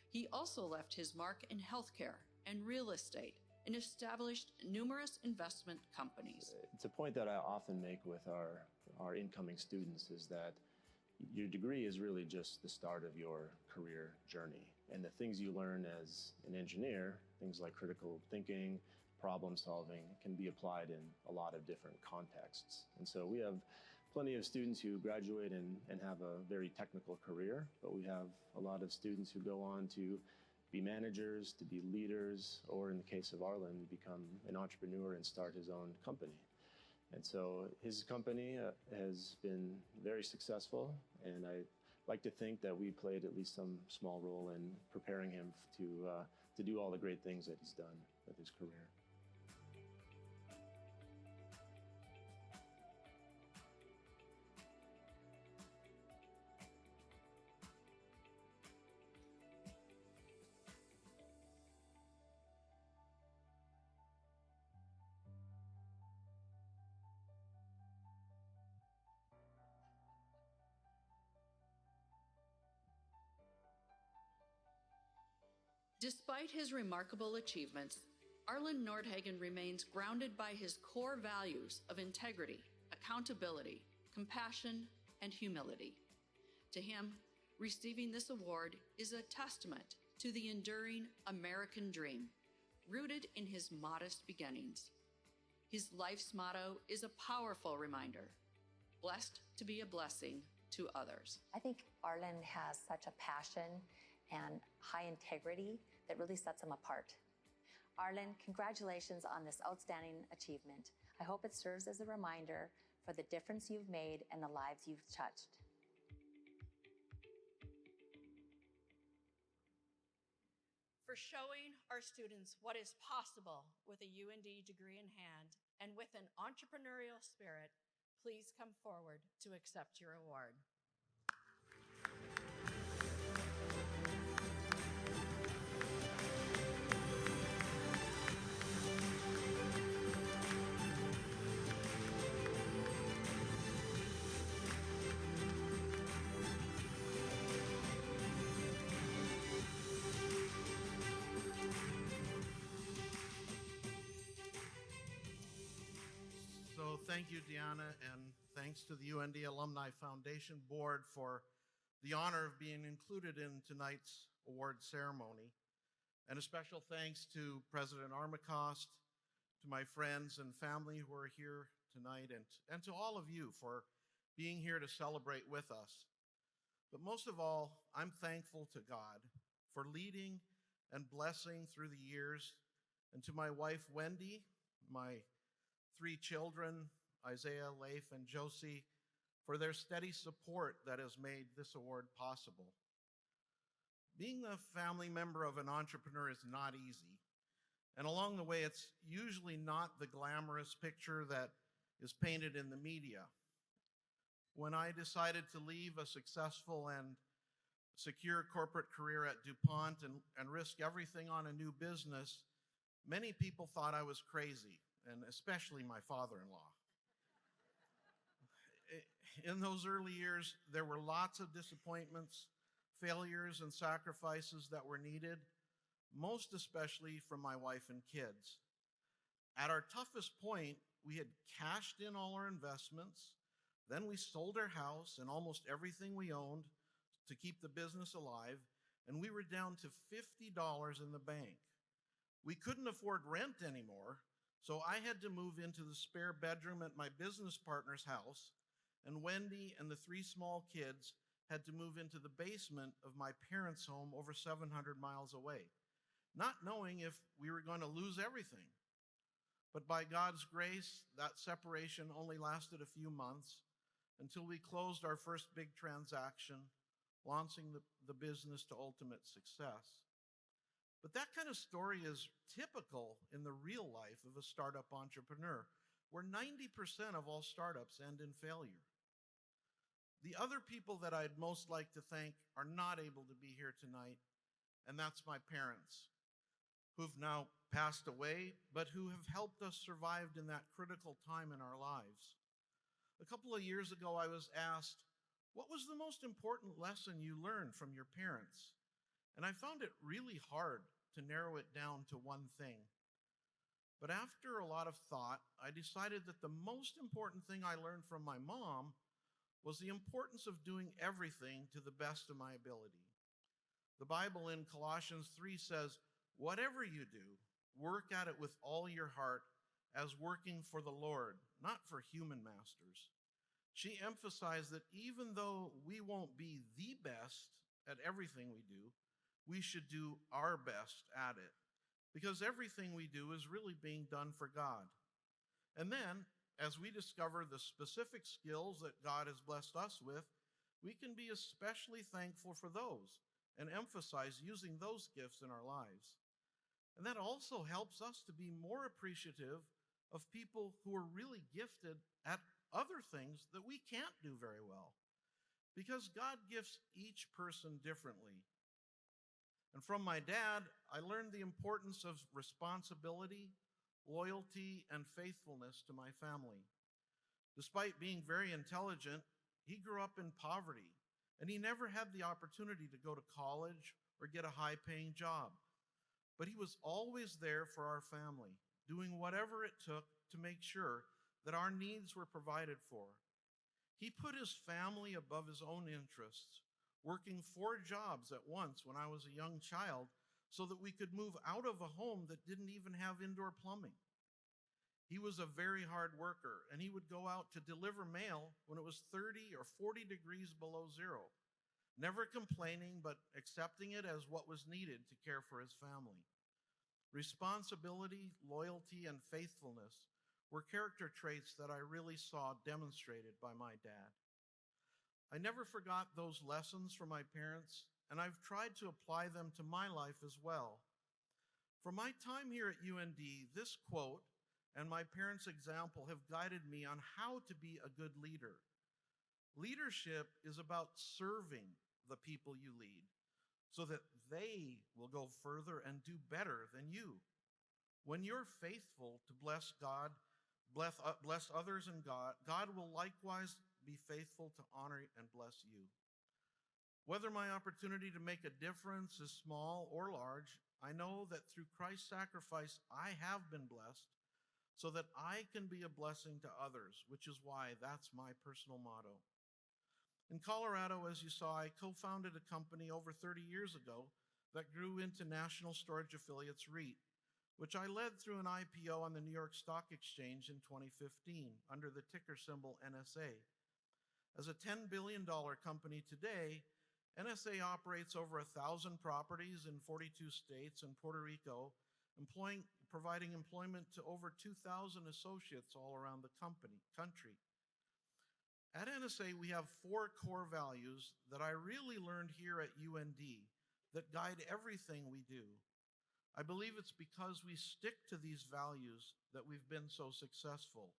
He also left his mark in healthcare and real estate and established numerous investment companies. It's a point that I often make with our incoming students is that your degree is really just the start of your career journey. And the things you learn as an engineer, things like critical thinking, problem solving, can be applied in a lot of different contexts. And so we have plenty of students who graduate and have a very technical career, but we have a lot of students who go on to be managers, to be leaders, or in the case of Arlen, become an entrepreneur and start his own company. And so his company has been very successful, and I like to think that we played at least some small role in preparing him to do all the great things that he's done with his career. Despite his remarkable achievements, Arlen Nordhagen remains grounded by his core values of integrity, accountability, compassion, and humility. To him, receiving this award is a testament to the enduring American dream, rooted in his modest beginnings. His life's motto is a powerful reminder: blessed to be a blessing to others. I think Arlen has such a passion and high integrity that really sets him apart. Arlen, congratulations on this outstanding achievement. I hope it serves as a reminder for the difference you've made and the lives you've touched. For showing our students what is possible with a UND degree in hand and with an entrepreneurial spirit, please come forward to accept your award. So thank you, Deanna, and thanks to the UND Alumni Foundation Board for the honor of being included in tonight's award ceremony. And a special thanks to President Armacost, to my friends and family who are here tonight, and to all of you for being here to celebrate with us. But most of all, I'm thankful to God for leading and blessing through the years, and to my wife, Wendy, my 3 children, Isaiah, Leif, and Josie, for their steady support that has made this award possible. Being the family member of an entrepreneur is not easy. And along the way, it's usually not the glamorous picture that is painted in the media. When I decided to leave a successful and secure corporate career at DuPont and risk everything on a new business, many people thought I was crazy, and especially my father-in-law. In those early years, there were lots of disappointments, failures, and sacrifices that were needed, most especially from my wife and kids. At our toughest point, we had cashed in all our investments, then we sold our house and almost everything we owned to keep the business alive, and we were down to $50 in the bank. We couldn't afford rent anymore, so I had to move into the spare bedroom at my business partner's house, and Wendy and the 3 small kids had to move into the basement of my parents' home over 700 miles away, not knowing if we were going to lose everything. But by God's grace, that separation only lasted a few months until we closed our first big transaction, launching the business to ultimate success. But that kind of story is typical in the real life of a startup entrepreneur, where 90% of all startups end in failure. The other people that I'd most like to thank are not able to be here tonight, and that's my parents, who've now passed away, but who have helped us survive in that critical time in our lives. A couple of years ago, I was asked, what was the most important lesson you learned from your parents? And I found it really hard to narrow it down to one thing. But after a lot of thought, I decided that the most important thing I learned from my mom was the importance of doing everything to the best of my ability. The Bible in Colossians 3 says, whatever you do, work at it with all your heart as working for the Lord, not for human masters. She emphasized that even though we won't be the best at everything we do, we should do our best at it, because everything we do is really being done for God. And then, as we discover the specific skills that God has blessed us with, we can be especially thankful for those and emphasize using those gifts in our lives. And that also helps us to be more appreciative of people who are really gifted at other things that we can't do very well, because God gifts each person differently. And from my dad, I learned the importance of responsibility, loyalty, and faithfulness to my family. Despite being very intelligent, he grew up in poverty, and he never had the opportunity to go to college or get a high-paying job. But he was always there for our family, doing whatever it took to make sure that our needs were provided for. He put his family above his own interests, working 4 jobs at once when I was a young child so that we could move out of a home that didn't even have indoor plumbing. He was a very hard worker, and he would go out to deliver mail when it was 30 or 40 degrees below zero, never complaining, but accepting it as what was needed to care for his family. Responsibility, loyalty, and faithfulness were character traits that I really saw demonstrated by my dad. I never forgot those lessons from my parents, and I've tried to apply them to my life as well. From my time here at UND, this quote and my parents' example have guided me on how to be a good leader. Leadership is about serving the people you lead so that they will go further and do better than you. When you're faithful to bless God, bless others and God will likewise be faithful to honor and bless you. Whether my opportunity to make a difference is small or large, I know that through Christ's sacrifice, I have been blessed so that I can be a blessing to others, which is why that's my personal motto. In Colorado, as you saw, I co-founded a company over 30 years ago that grew into National Storage Affiliates REIT, which I led through an IPO on the New York Stock Exchange in 2015 under the ticker symbol NSA. As a $10 billion company today, NSA operates over 1,000 properties in 42 states and Puerto Rico, providing employment to over 2,000 associates all around the country. At NSA, we have 4 core values that I really learned here at UND that guide everything we do. I believe it's because we stick to these values that we've been so successful.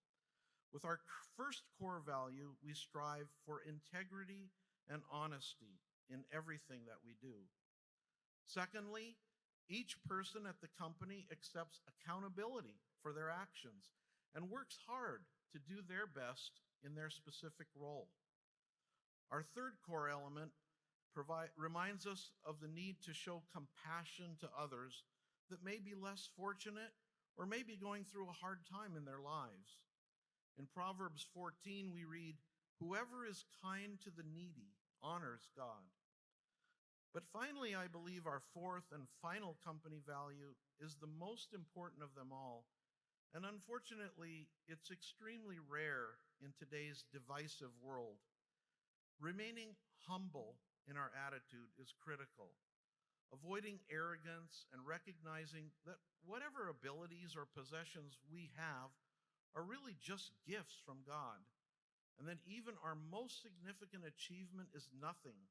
With our first core value, we strive for integrity and honesty in everything that we do. Secondly, each person at the company accepts accountability for their actions and works hard to do their best in their specific role. Our third core element reminds us of the need to show compassion to others that may be less fortunate or may be going through a hard time in their lives. In Proverbs 14, we read, "Whoever is kind to the needy honors God." But finally, I believe our fourth and final company value is the most important of them all. And unfortunately, it's extremely rare in today's divisive world. Remaining humble in our attitude is critical. Avoiding arrogance and recognizing that whatever abilities or possessions we have are really just gifts from God, and that even our most significant achievement is nothing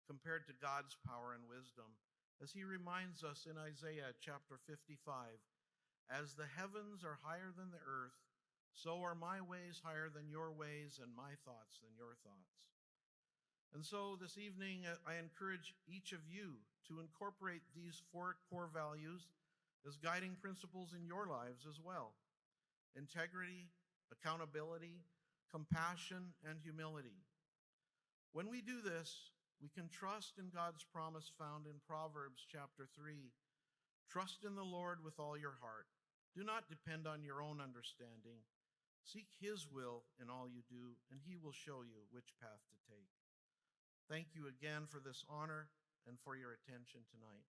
compared to God's power and wisdom, as he reminds us in Isaiah chapter 55, "As the heavens are higher than the earth, so are my ways higher than your ways and my thoughts than your thoughts." And so this evening, I encourage each of you to incorporate these four core values as guiding principles in your lives as well: integrity, accountability, compassion, and humility. When we do this, we can trust in God's promise found in Proverbs chapter 3. "Trust in the Lord with all your heart. Do not depend on your own understanding. Seek his will in all you do, and he will show you which path to take." Thank you again for this honor and for your attention tonight.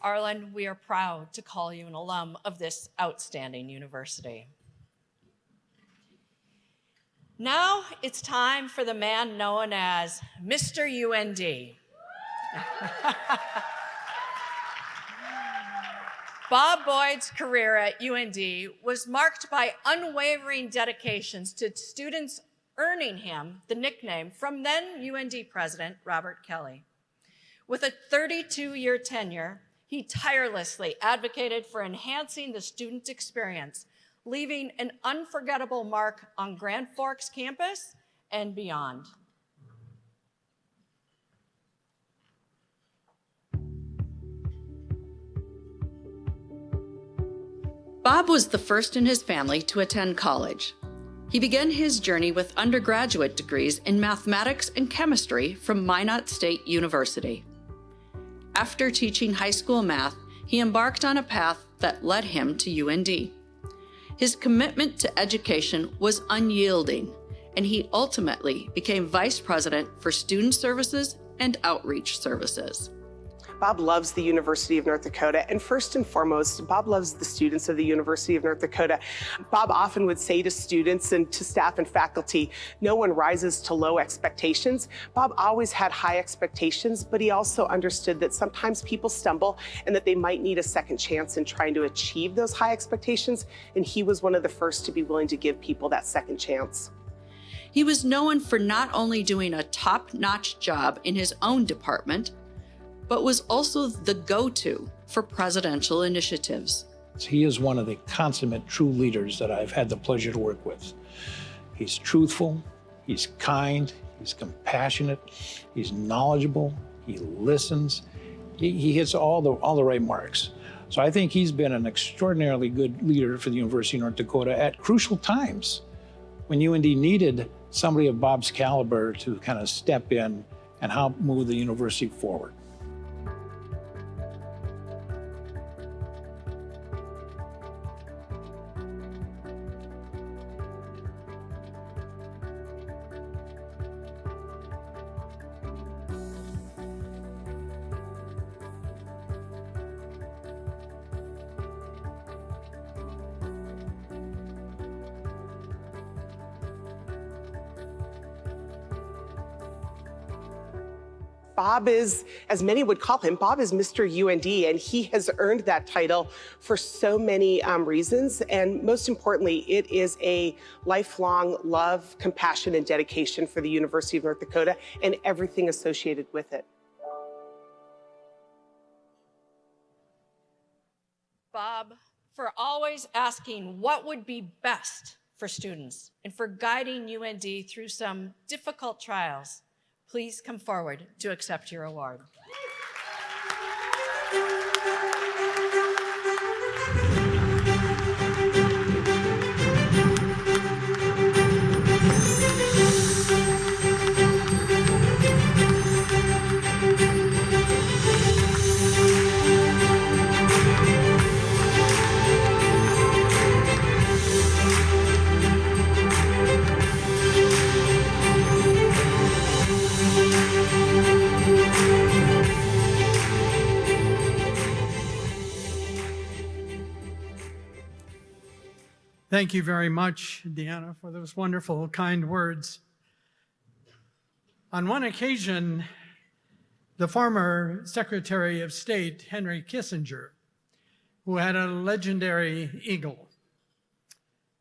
Arlen, we are proud to call you an alum of this outstanding university. Now it's time for the man known as Mr. UND. Bob Boyd's career at UND was marked by unwavering dedications to students, earning him the nickname from then UND President Robert Kelly. With a 32-year tenure, he tirelessly advocated for enhancing the student experience, leaving an unforgettable mark on Grand Forks campus and beyond. Bob was the first in his family to attend college. He began his journey with undergraduate degrees in mathematics and chemistry from Minot State University. After teaching high school math, he embarked on a path that led him to UND. His commitment to education was unyielding, and he ultimately became vice president for student services and outreach services. Bob loves the University of North Dakota, and first and foremost, Bob loves the students of the University of North Dakota. Bob often would say to students and to staff and faculty, "No one rises to low expectations." Bob always had high expectations, but he also understood that sometimes people stumble and that they might need a second chance in trying to achieve those high expectations, and he was one of the first to be willing to give people that second chance. He was known for not only doing a top-notch job in his own department, but was also the go-to for presidential initiatives. He is one of the consummate true leaders that I've had the pleasure to work with. He's truthful, he's kind, he's compassionate, he's knowledgeable, he listens, he hits all the right marks. So I think he's been an extraordinarily good leader for the University of North Dakota at crucial times when UND needed somebody of Bob's caliber to kind of step in and help move the university forward. Bob is, as many would call him, Bob is Mr. UND, and he has earned that title for so many reasons. And most importantly, it is a lifelong love, compassion, and dedication for the University of North Dakota and everything associated with it. Bob, for always asking what would be best for students and for guiding UND through some difficult trials. Please come forward to accept your award. Thank you very much, Deanna, for those wonderful, kind words. On one occasion, the former Secretary of State, Henry Kissinger, who had a legendary eagle,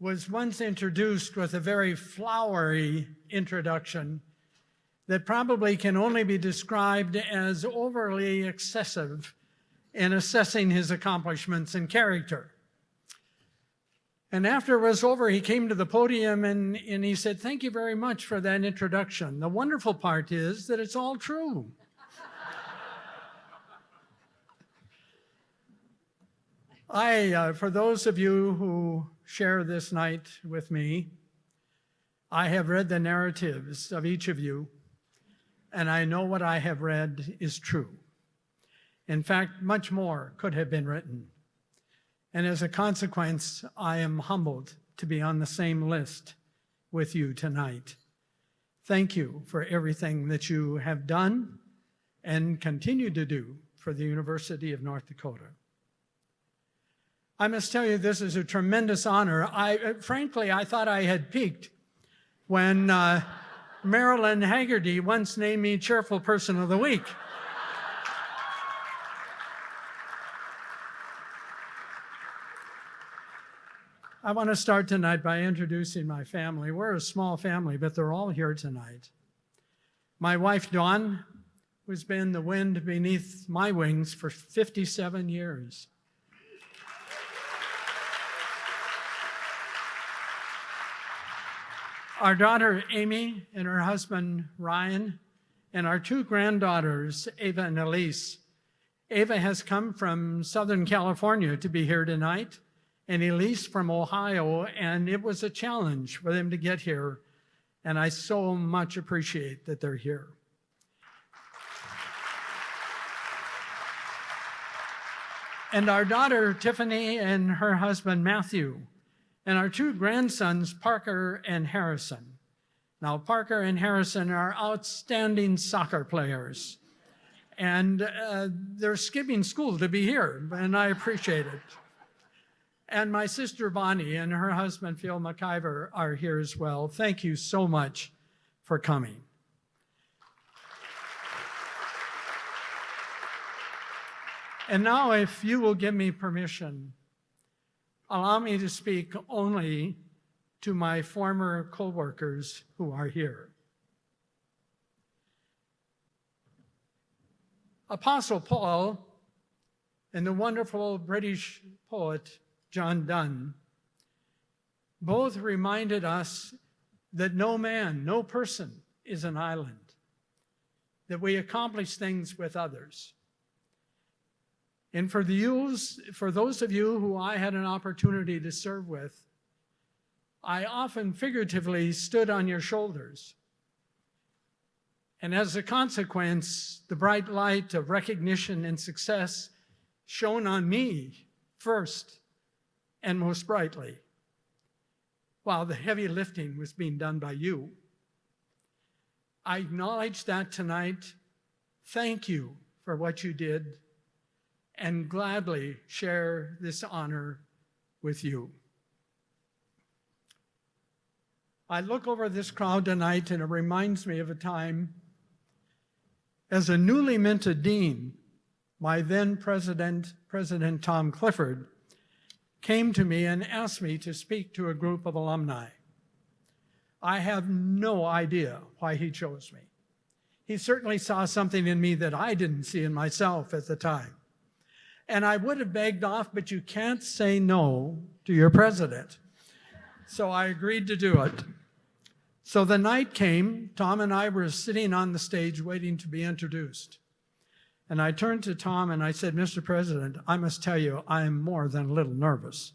was once introduced with a very flowery introduction that probably can only be described as overly excessive in assessing his accomplishments and character. And after it was over, he came to the podium and he said, "Thank you very much for that introduction. The wonderful part is that it's all true." For those of you who share this night with me, I have read the narratives of each of you, and I know what I have read is true. In fact, much more could have been written. And as a consequence, I am humbled to be on the same list with you tonight. Thank you for everything that you have done and continue to do for the University of North Dakota. I must tell you, this is a tremendous honor. Frankly, I thought I had peaked when Marilyn Haggerty once named me Cheerful Person of the Week. I want to start tonight by introducing my family. We're a small family, but they're all here tonight. My wife, Dawn, who's been the wind beneath my wings for 57 years. Our daughter, Amy, and her husband, Ryan, and our two granddaughters, Ava and Elise. Ava has come from Southern California to be here tonight, and Elise from Ohio, and it was a challenge for them to get here, and I so much appreciate that they're here. And our daughter, Tiffany, and her husband, Matthew, and our two grandsons, Parker and Harrison. Now, Parker and Harrison are outstanding soccer players, and they're skipping school to be here, and I appreciate it. And my sister Bonnie and her husband Phil McIver are here as well. Thank you so much for coming. And now, if you will give me permission, allow me to speak only to my former co-workers who are here. Apostle Paul and the wonderful British poet John Donne both reminded us that no man, no person is an island, that we accomplish things with others. And for those of you who I had an opportunity to serve with, I often figuratively stood on your shoulders. And as a consequence, the bright light of recognition and success shone on me first and most brightly, while the heavy lifting was being done by you. I acknowledge that tonight. Thank you for what you did, and gladly share this honor with you. I look over this crowd tonight, and it reminds me of a time As a newly minted dean, my then President Tom Clifford, came to me and asked me to speak to a group of alumni. I have no idea why he chose me. He certainly saw something in me that I didn't see in myself at the time. And I would have begged off, but you can't say no to your president. So I agreed to do it. So the night came, Tom and I were sitting on the stage waiting to be introduced. And I turned to Tom and I said, Mr. President, I must tell you, I am more than a little nervous.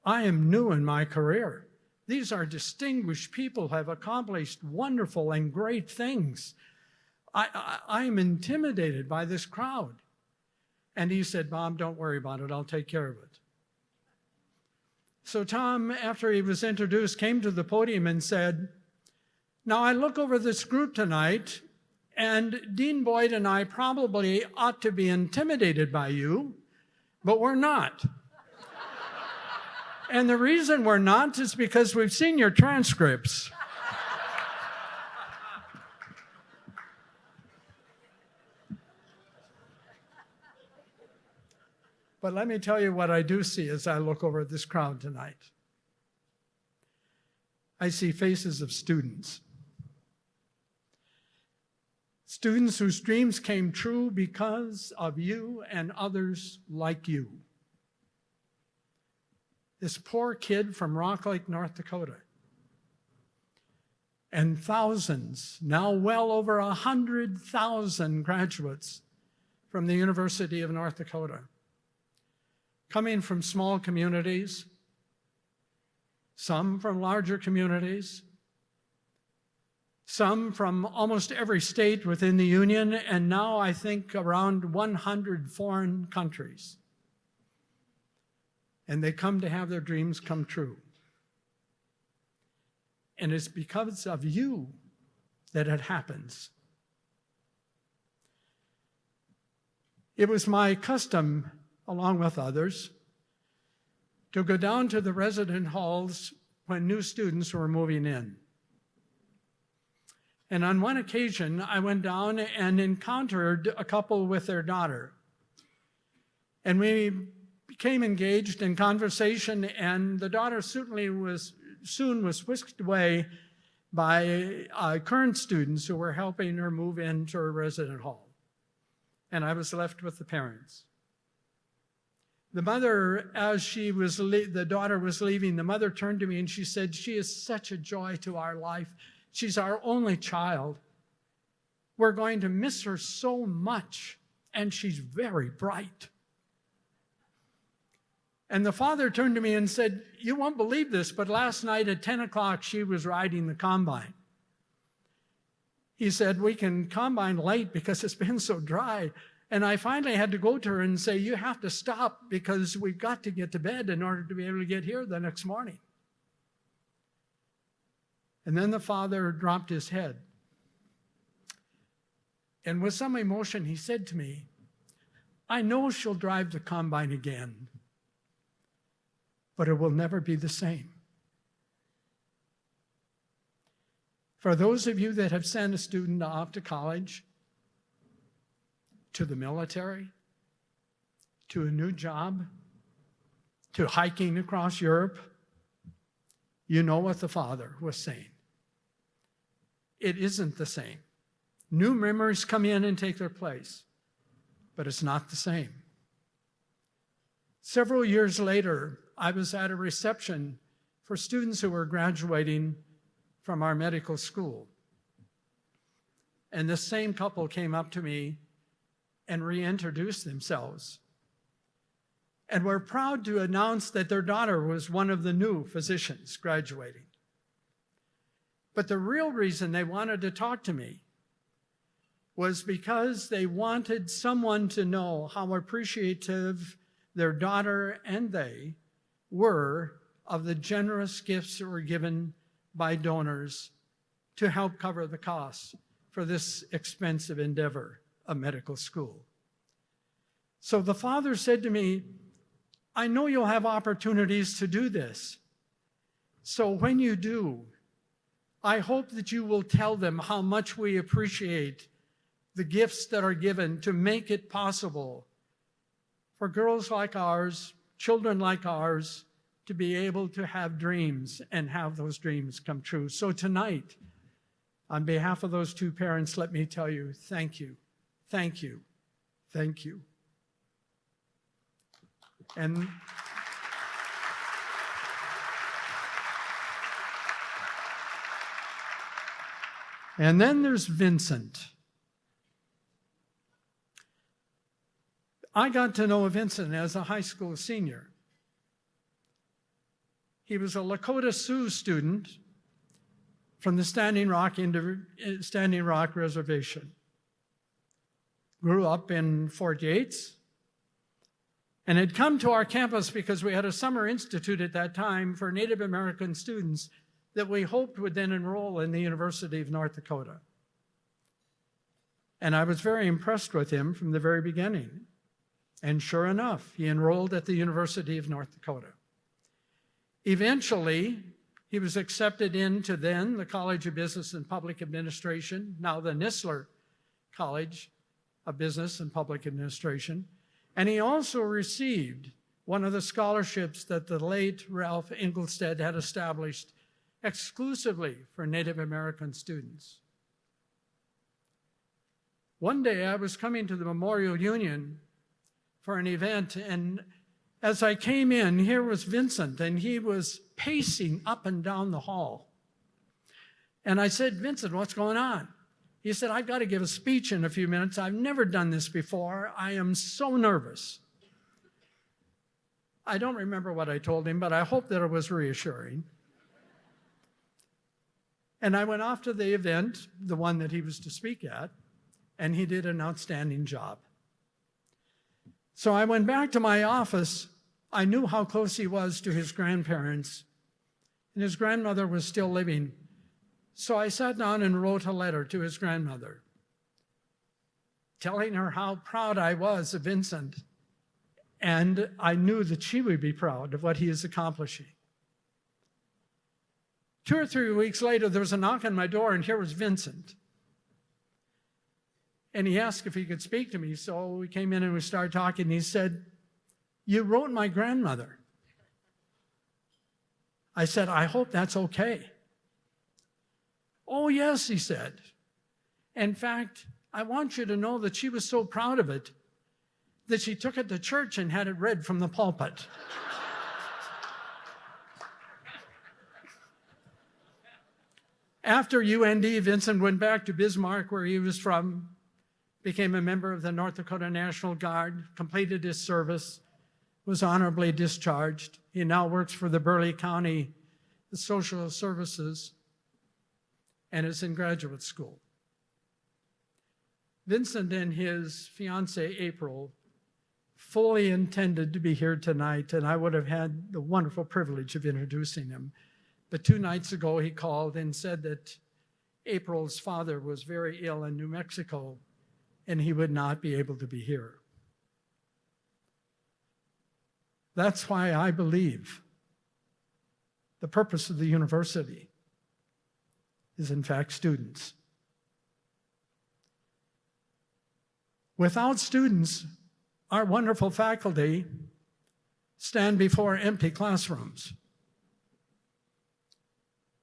I am new in my career. These are distinguished people who have accomplished wonderful and great things. I am intimidated by this crowd. And he said, Bob, don't worry about it. I'll take care of it. So Tom, after he was introduced, came to the podium and said, now I look over this group tonight, and Dean Boyd and I probably ought to be intimidated by you, but we're not. And the reason we're not is because we've seen your transcripts. But let me tell you what I do see as I look over this crowd tonight. I see faces of students. Students whose dreams came true because of you and others like you. This poor kid from Rock Lake, North Dakota. And thousands, now well over 100,000 graduates from the University of North Dakota. Coming from small communities, some from larger communities, some from almost every state within the Union, and now I think around 100 foreign countries. And they come to have their dreams come true. And it's because of you that it happens. It was my custom, along with others, to go down to the resident halls when new students were moving in. And on one occasion, I went down and encountered a couple with their daughter. And we became engaged in conversation, and the daughter soon was whisked away by current students who were helping her move into her resident hall. And I was left with the parents. The mother, as the daughter was leaving, the mother turned to me and she said, she is such a joy to our life. She's our only child. We're going to miss her so much, and she's very bright. And the father turned to me and said, you won't believe this, but last night at 10 o'clock, she was riding the combine. He said, we can combine late because it's been so dry. And I finally had to go to her and say, you have to stop because we've got to get to bed in order to be able to get here the next morning. And then the father dropped his head. And with some emotion, he said to me, I know she'll drive the combine again, but it will never be the same. For those of you that have sent a student off to college, to the military, to a new job, to hiking across Europe, you know what the father was saying. It isn't the same. New memories come in and take their place, but it's not the same. Several years later, I was at a reception for students who were graduating from our medical school. And this same couple came up to me and reintroduced themselves. And were proud to announce that their daughter was one of the new physicians graduating. But the real reason they wanted to talk to me was because they wanted someone to know how appreciative their daughter and they were of the generous gifts that were given by donors to help cover the costs for this expensive endeavor of medical school. So the father said to me, I know you'll have opportunities to do this. So when you do, I hope that you will tell them how much we appreciate the gifts that are given to make it possible for girls like ours, children like ours, to be able to have dreams and have those dreams come true. So tonight, on behalf of those two parents, let me tell you, thank you, thank you, thank you. And then there's Vincent. I got to know Vincent as a high school senior. He was a Lakota Sioux student from the Standing Rock Reservation. Grew up in Fort Yates and had come to our campus because we had a summer institute at that time for Native American students that we hoped would then enroll in the University of North Dakota. And I was very impressed with him from the very beginning. And sure enough, he enrolled at the University of North Dakota. Eventually, he was accepted into then the College of Business and Public Administration, now the Nisler College of Business and Public Administration. And he also received one of the scholarships that the late Ralph Engelstad had established exclusively for Native American students. One day I was coming to the Memorial Union for an event, and as I came in, here was Vincent, and he was pacing up and down the hall. And I said, Vincent, what's going on? He said, I've got to give a speech in a few minutes. I've never done this before. I am so nervous. I don't remember what I told him, but I hope that it was reassuring. And I went off to the event, the one that he was to speak at, and he did an outstanding job. So I went back to my office. I knew how close he was to his grandparents, and his grandmother was still living. So I sat down and wrote a letter to his grandmother, telling her how proud I was of Vincent, and I knew that she would be proud of what he is accomplishing. 2 or 3 weeks later, there was a knock on my door, and here was Vincent. And he asked if he could speak to me, so we came in and we started talking, and he said, you wrote my grandmother. I said, I hope that's okay. Oh, yes, he said. In fact, I want you to know that she was so proud of it that she took it to church and had it read from the pulpit. After UND, Vincent went back to Bismarck, where he was from, became a member of the North Dakota National Guard, completed his service, was honorably discharged. He now works for the Burleigh County Social Services and is in graduate school. Vincent and his fiancée, April, fully intended to be here tonight, and I would have had the wonderful privilege of introducing him. But 2 nights ago, he called and said that April's father was very ill in New Mexico, and he would not be able to be here. That's why I believe the purpose of the university is, in fact, students. Without students, our wonderful faculty stand before empty classrooms.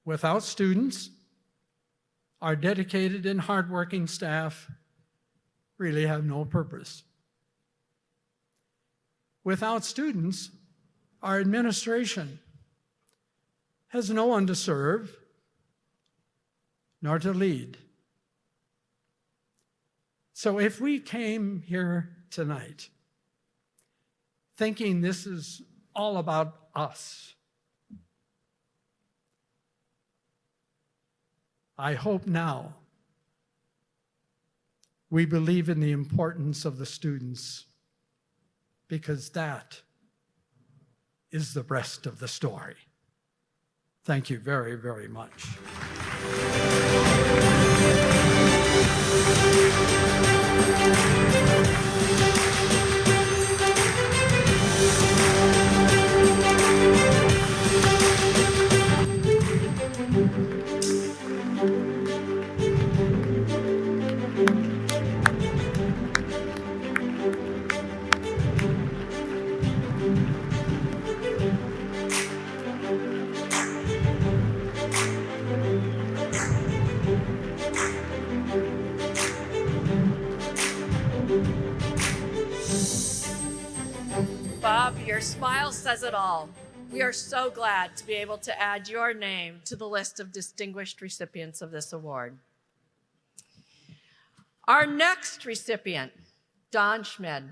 Without students, our dedicated and hardworking staff really have no purpose. Without students, our administration has no one to serve nor to lead. So if we came here tonight thinking this is all about us, I hope now we believe in the importance of the students, because that is the rest of the story. Thank you very, very much. Bob, your smile says it all. We are so glad to be able to add your name to the list of distinguished recipients of this award. Our next recipient, Don Schmid,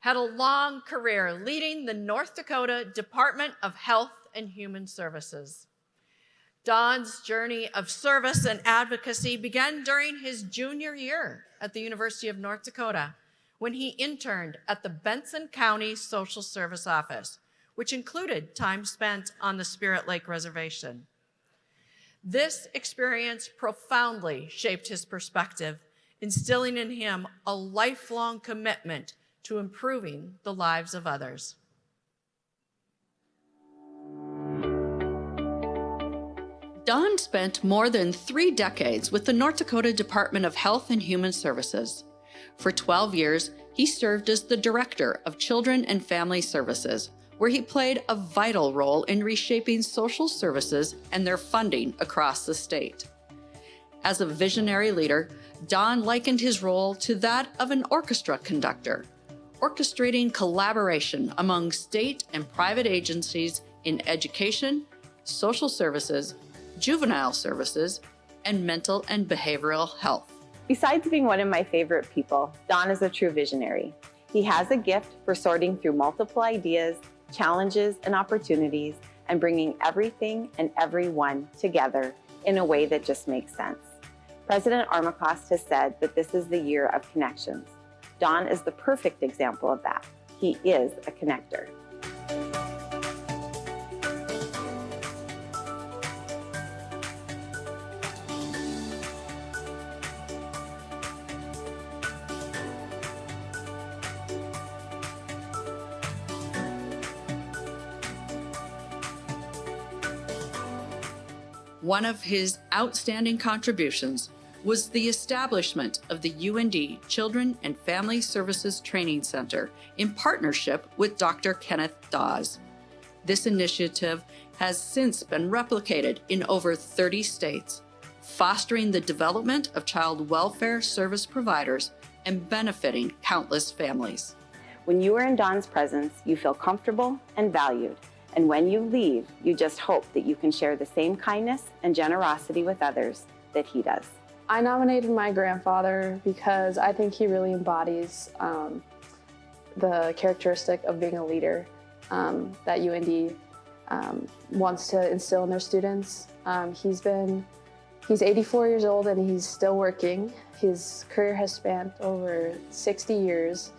had a long career leading the North Dakota Department of Health and Human Services. Don's journey of service and advocacy began during his junior year at the University of North Dakota when he interned at the Benson County Social Service Office, which included time spent on the Spirit Lake Reservation. This experience profoundly shaped his perspective, instilling in him a lifelong commitment to improving the lives of others. Don spent more than 3 decades with the North Dakota Department of Health and Human Services. For 12 years, he served as the Director of Children and Family Services, where he played a vital role in reshaping social services and their funding across the state. As a visionary leader, Don likened his role to that of an orchestra conductor, orchestrating collaboration among state and private agencies in education, social services, juvenile services, and mental and behavioral health. Besides being one of my favorite people, Don is a true visionary. He has a gift for sorting through multiple ideas, challenges, and opportunities, and bringing everything and everyone together in a way that just makes sense. President Armacost has said that this is the year of connections. Don is the perfect example of that. He is a connector. One of his outstanding contributions was the establishment of the UND Children and Family Services Training Center in partnership with Dr. Kenneth Dawes. This initiative has since been replicated in over 30 states, fostering the development of child welfare service providers and benefiting countless families. When you are in Don's presence, you feel comfortable and valued. And when you leave, you just hope that you can share the same kindness and generosity with others that he does. I nominated my grandfather because I think he really embodies the characteristic of being a leader that UND wants to instill in their students. He's 84 years old and he's still working. His career has spanned over 60 years.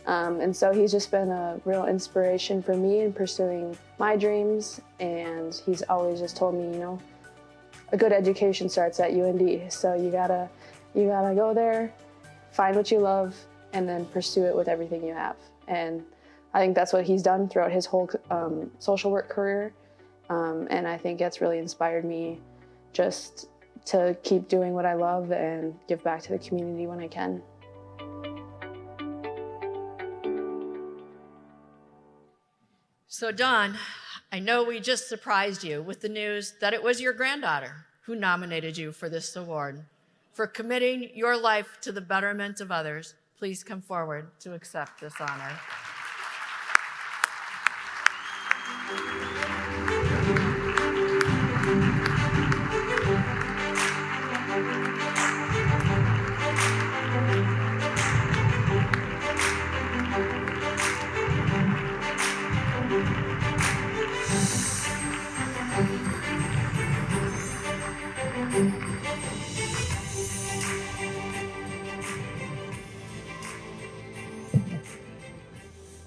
And so he's just been a real inspiration for me in pursuing my dreams. And he's always just told me, you know, a good education starts at UND. So you gotta go there, find what you love, and then pursue it with everything you have. And I think that's what he's done throughout his whole social work career. And I think it's really inspired me just to keep doing what I love and give back to the community when I can. So Don, I know we just surprised you with the news that it was your granddaughter who nominated you for this award. For committing your life to the betterment of others, please come forward to accept this honor.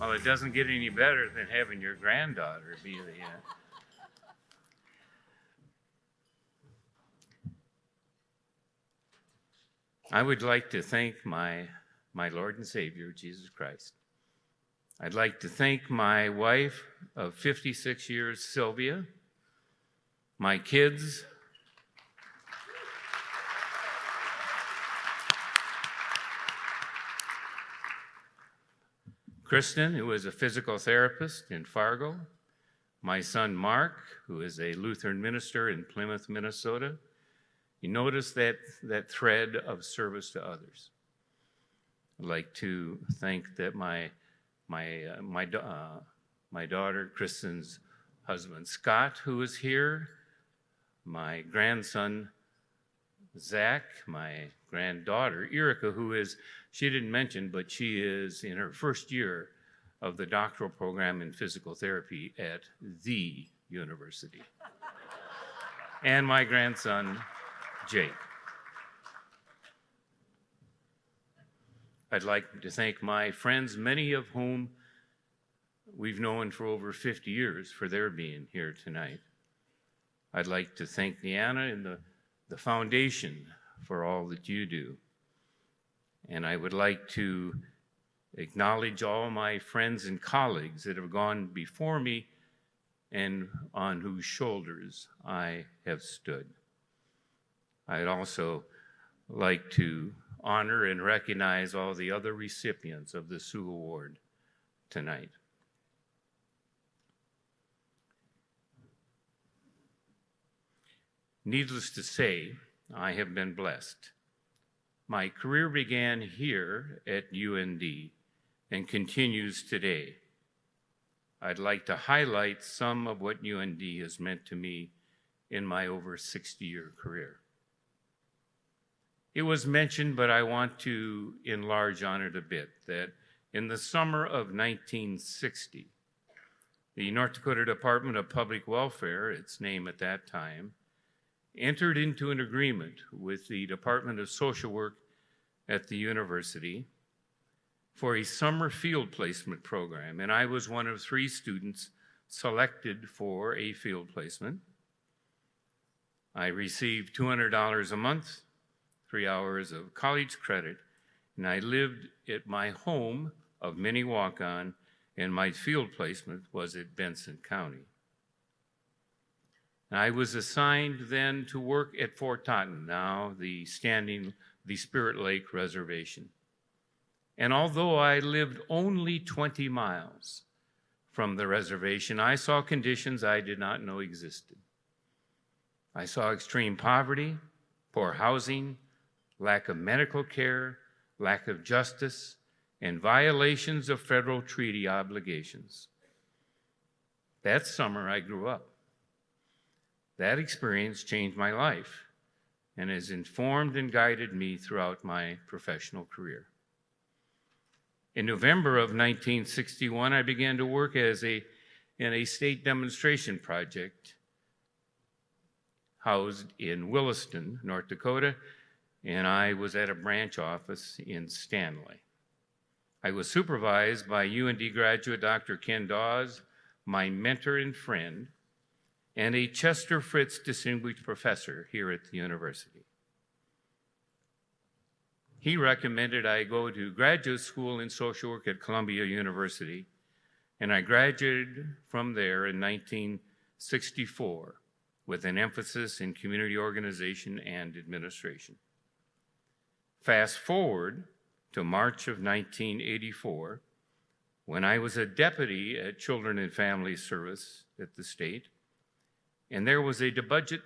Well, it doesn't get any better than having your granddaughter be the. I would like to thank my Lord and Savior, Jesus Christ. I'd like to thank my wife of 56 years, Sylvia, my kids, Kristen, who is a physical therapist in Fargo, my son Mark, who is a Lutheran minister in Plymouth, Minnesota. You notice that thread of service to others. I'd like to thank that my daughter Kristen's husband Scott, who is here, my grandson Zach, my granddaughter Erica, who is, she didn't mention, but she is in her first year of the doctoral program in physical therapy at the university, and my grandson Jake. I'd like to thank my friends, many of whom we've known for over 50 years, for their being here tonight. I'd like to thank Deanna and the foundation for all that you do. And I would like to acknowledge all my friends and colleagues that have gone before me and on whose shoulders I have stood. I'd also like to honor and recognize all the other recipients of the Sioux Award tonight. Needless to say, I have been blessed. My career began here at UND and continues today. I'd like to highlight some of what UND has meant to me in my over 60-year career. It was mentioned, but I want to enlarge on it a bit, that in the summer of 1960, the North Dakota Department of Public Welfare, its name at that time, entered into an agreement with the Department of Social Work at the university for a summer field placement program, and I was one of 3 students selected for a field placement. I received $200 a month, 3 hours of college credit, and I lived at my home of Minnie Waukon, and my field placement was at Benson County. I was assigned then to work at Fort Totten, now the Spirit Lake Reservation. And although I lived only 20 miles from the reservation, I saw conditions I did not know existed. I saw extreme poverty, poor housing, lack of medical care, lack of justice, and violations of federal treaty obligations. That summer, I grew up. That experience changed my life and has informed and guided me throughout my professional career. In November of 1961, I began to work in a state demonstration project housed in Williston, North Dakota, and I was at a branch office in Stanley. I was supervised by UND graduate Dr. Ken Dawes, my mentor and friend, and a Chester Fritz Distinguished Professor here at the university. He recommended I go to graduate school in social work at Columbia University, and I graduated from there in 1964 with an emphasis in community organization and administration. Fast forward to March of 1984, when I was a deputy at Children and Family Service at the state, and there was a budget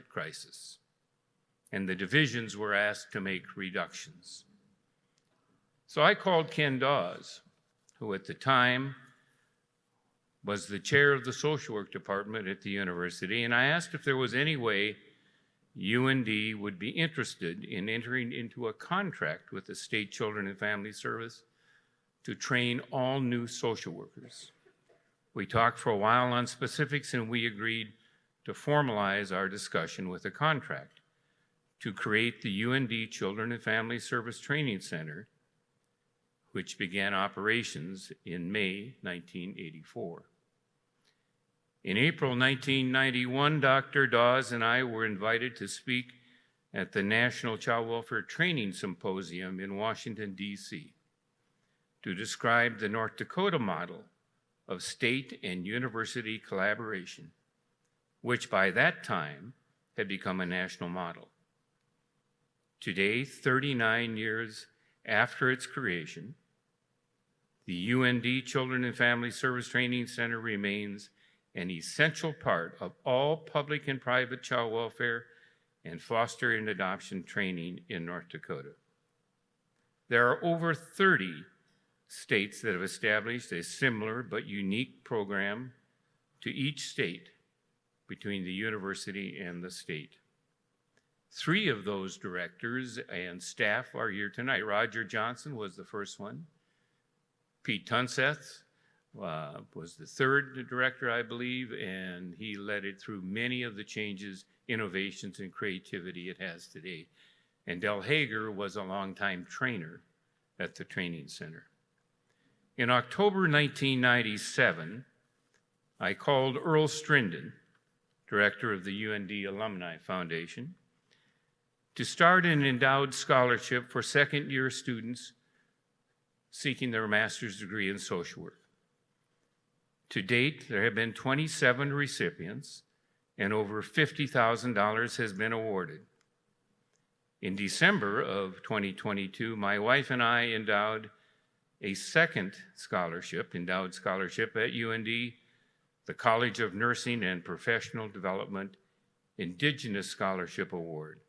crisis, and the divisions were asked to make reductions. So I called Ken Dawes, who at the time was the chair of the social work department at the university, and I asked if there was any way UND would be interested in entering into a contract with the State Children and Family Service to train all new social workers. We talked for a while on specifics, and we agreed to formalize our discussion with a contract to create the UND Children and Family Service Training Center, which began operations in May 1984. In April 1991, Dr. Dawes and I were invited to speak at the National Child Welfare Training Symposium in Washington, D.C., to describe the North Dakota model of state and university collaboration, which by that time had become a national model. Today, 39 years after its creation, the UND Children and Family Service Training Center remains an essential part of all public and private child welfare and foster and adoption training in North Dakota. There are over 30 states that have established a similar but unique program to each state between the university and the state. 3 of those directors and staff are here tonight. Roger Johnson was the first one. Pete Tunseth was the third director, I believe, and he led it through many of the changes, innovations, and creativity it has today. And Del Hager was a longtime trainer at the training center. In October 1997, I called Earl Strinden, director of the UND Alumni Foundation, to start an endowed scholarship for second-year students seeking their master's degree in social work. To date, there have been 27 recipients, and over $50,000 has been awarded. In December of 2022, my wife and I endowed a second scholarship, endowed scholarship at UND, the College of Nursing and Professional Development Indigenous Scholarship Award,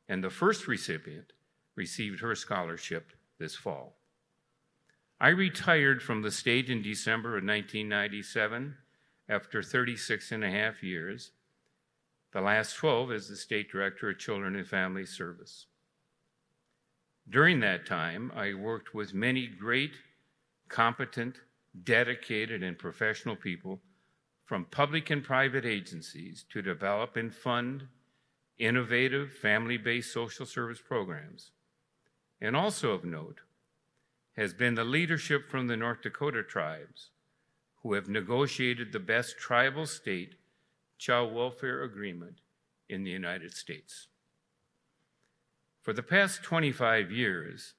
and the first recipient received her scholarship this fall. I retired from the state in December of 1997 after 36 and a half years, the last 12 as the State Director of Children and Family Service. During that time, I worked with many great, competent, dedicated, and professional people from public and private agencies to develop and fund innovative family-based social service programs. And also of note has been the leadership from the North Dakota tribes who have negotiated the best tribal state child welfare agreement in the United States. For the past 25 years,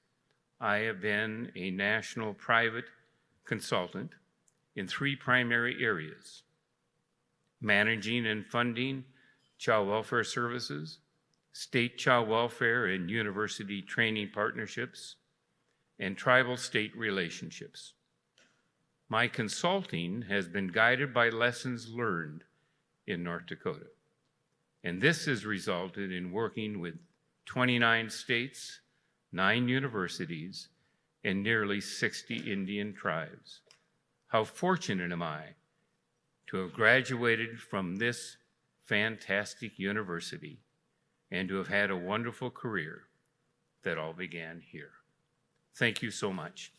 I have been a national private consultant in 3 primary areas: managing and funding child welfare services, state child welfare and university training partnerships, and tribal-state relationships. My consulting has been guided by lessons learned in North Dakota, and this has resulted in working with 29 states, 9 universities, and nearly 60 Indian tribes. How fortunate am I to have graduated from this fantastic university and to have had a wonderful career that all began here. Thank you so much.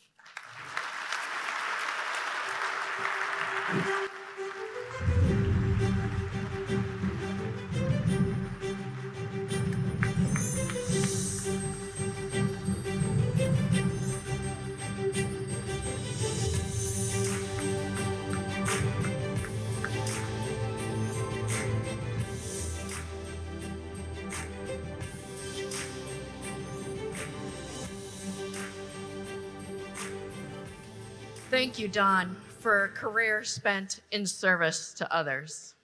Thank you, Don, for a career spent in service to others.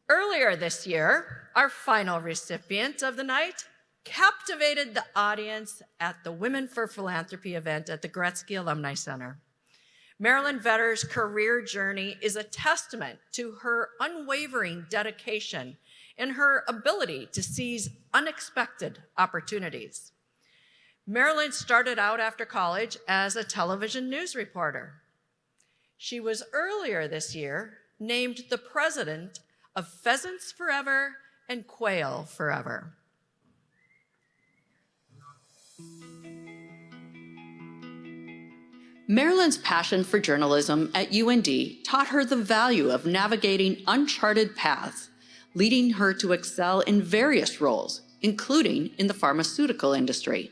Earlier this year, our final recipient of the night captivated the audience at the Women for Philanthropy event at the Gretzky Alumni Center. Marilyn Vetter's career journey is a testament to her unwavering dedication and her ability to seize unexpected opportunities. Marilyn started out after college as a television news reporter. She was earlier this year named the president of Pheasants Forever and Quail Forever. Marilyn's passion for journalism at UND taught her the value of navigating uncharted paths, leading her to excel in various roles, including in the pharmaceutical industry.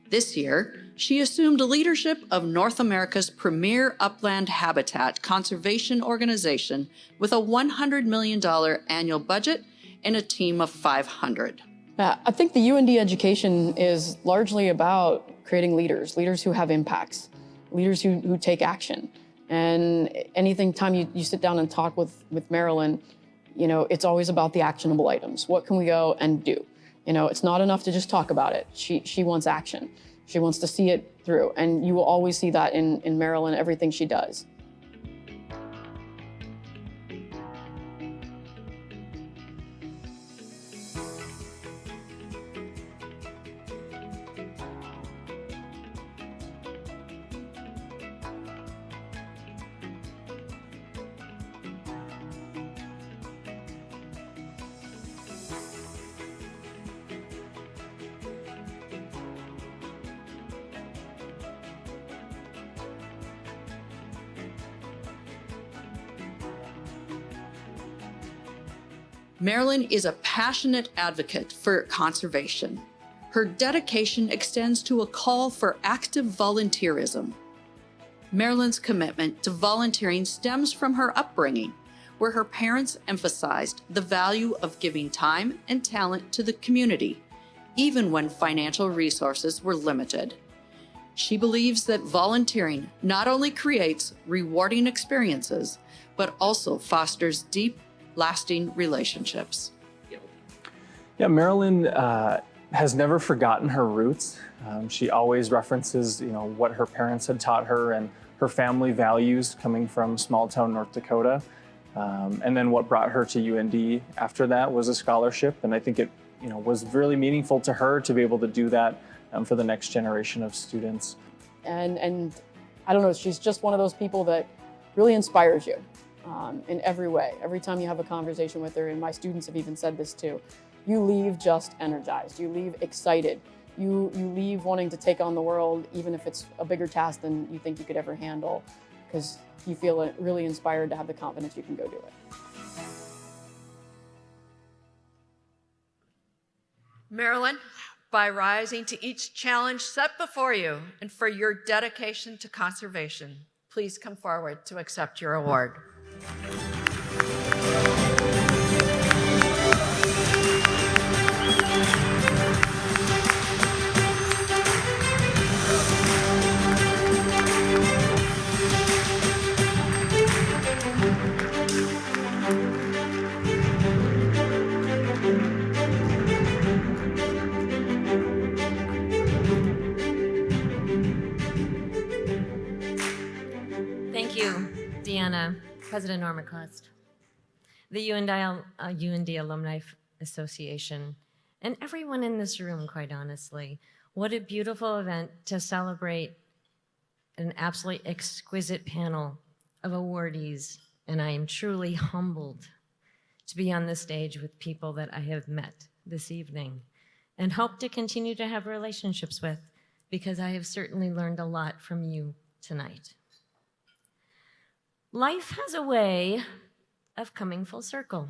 This year, she assumed leadership of North America's premier upland habitat conservation organization with a $100 million annual budget and a team of 500. I think the UND education is largely about creating leaders who have impacts, leaders who take action. And time you sit down and talk with Marilyn, it's always about the actionable items. What can we go and do? It's not enough to just talk about it. She wants action. She wants to see it through. And you will always see that in Marilyn, everything she does. Marilyn is a passionate advocate for conservation. Her dedication extends to a call for active volunteerism. Marilyn's commitment to volunteering stems from her upbringing, where her parents emphasized the value of giving time and talent to the community, even when financial resources were limited. She believes that volunteering not only creates rewarding experiences, but also fosters deep, lasting relationships. Yeah, Marilyn has never forgotten her roots. She always references, what her parents had taught her and her family values coming from small town North Dakota. And then what brought her to UND after that was a scholarship. And I think it, was really meaningful to her to be able to do that for the next generation of students. And I don't know, she's just one of those people that really inspires you in every way. Every time you have a conversation with her, and my students have even said this too, you leave just energized, you leave excited, you leave wanting to take on the world, even if it's a bigger task than you think you could ever handle, because you feel really inspired to have the confidence you can go do it. Marilyn, by rising to each challenge set before you and for your dedication to conservation, please come forward to accept your award. Thank you, Deanna, President Normacost, the UND Alumni Association, and everyone in this room, quite honestly. What a beautiful event to celebrate an absolutely exquisite panel of awardees, and I am truly humbled to be on the stage with people that I have met this evening and hope to continue to have relationships with, because I have certainly learned a lot from you tonight. Life has a way of coming full circle.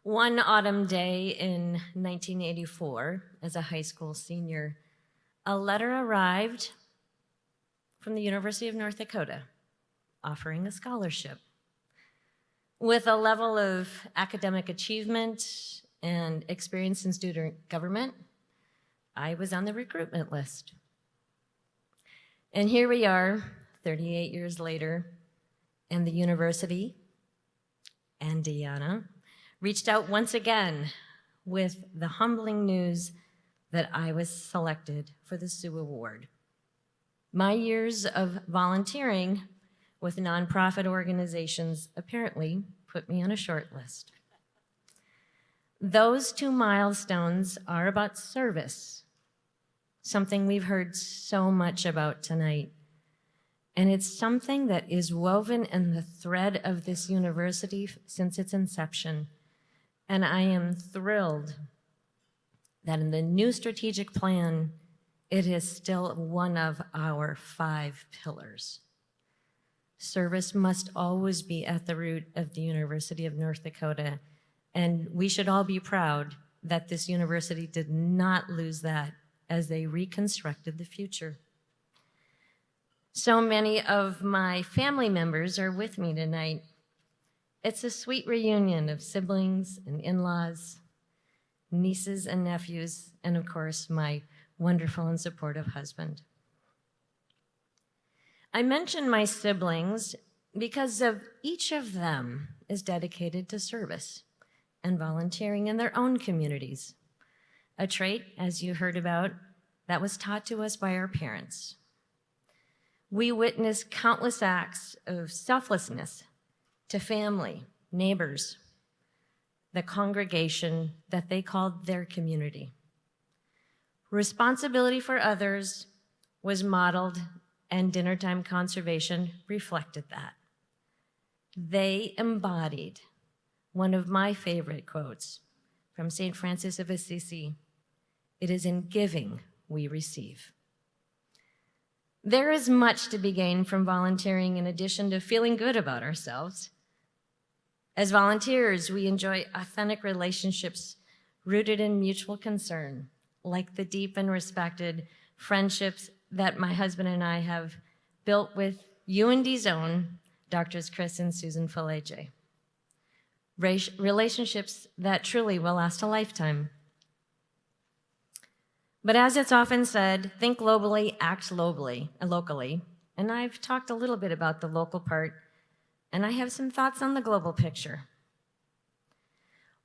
One autumn day in 1984, as a high school senior, a letter arrived from the University of North Dakota offering a scholarship. With a level of academic achievement and experience in student government, I was on the recruitment list. And here we are, 38 years later, and the university and Deanna reached out once again with the humbling news that I was selected for the Sioux Award. My years of volunteering with nonprofit organizations apparently put me on a short list. Those two milestones are about service, something we've heard so much about tonight. And it's something that is woven in the thread of this university since its inception. And I am thrilled that in the new strategic plan, it is still one of our 5 pillars. Service must always be at the root of the University of North Dakota, and we should all be proud that this university did not lose that as they reconstructed the future. So many of my family members are with me tonight. It's a sweet reunion of siblings and in-laws, nieces and nephews, and of course, my wonderful and supportive husband. I mention my siblings because each of them is dedicated to service and volunteering in their own communities, a trait, as you heard about, that was taught to us by our parents. We witnessed countless acts of selflessness to family, neighbors, the congregation that they called their community. Responsibility for others was modeled, and dinnertime conservation reflected that. They embodied one of my favorite quotes from St. Francis of Assisi: "It is in giving we receive." There is much to be gained from volunteering in addition to feeling good about ourselves. As volunteers, we enjoy authentic relationships rooted in mutual concern, like the deep and respected friendships that my husband and I have built with UND's own Drs. Chris and Susan Falaje. Relationships that truly will last a lifetime. But as it's often said, think globally, act locally. And I've talked a little bit about the local part, and I have some thoughts on the global picture.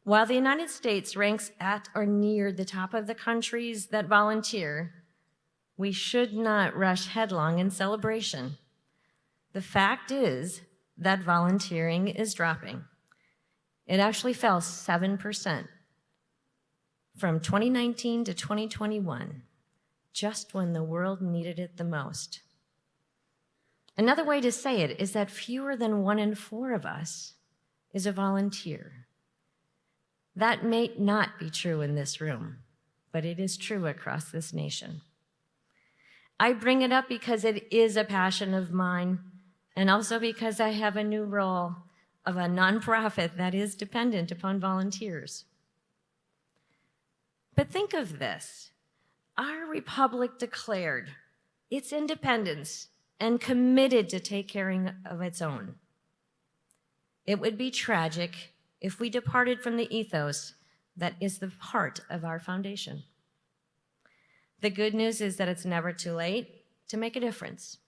While the United States ranks at or near the top of the countries that volunteer, we should not rush headlong in celebration. The fact is that volunteering is dropping. It actually fell 7% from 2019 to 2021, just when the world needed it the most. Another way to say it is that fewer than 1 in 4 of us is a volunteer. That may not be true in this room, but it is true across this nation. I bring it up because it is a passion of mine, and also because I have a new role of a nonprofit that is dependent upon volunteers. But think of this. Our republic declared its independence and committed to take care of its own. It would be tragic if we departed from the ethos that is the heart of our foundation. The good news is that it's never too late to make a difference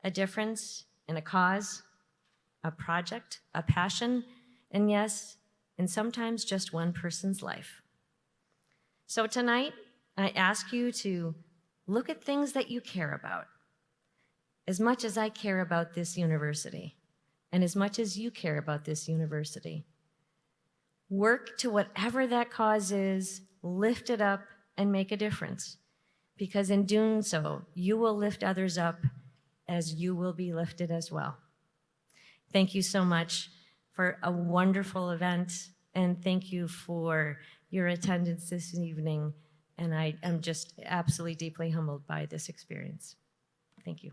in a cause, a project, a passion, and yes, and sometimes just one person's life. So tonight, I ask you to look at things that you care about. As much as I care about this university, and as much as you care about this university, work to whatever that cause is, lift it up, and make a difference. Because in doing so, you will lift others up as you will be lifted as well. Thank you so much for a wonderful event, and thank you for your attendance this evening. And I am just absolutely deeply humbled by this experience. Thank you.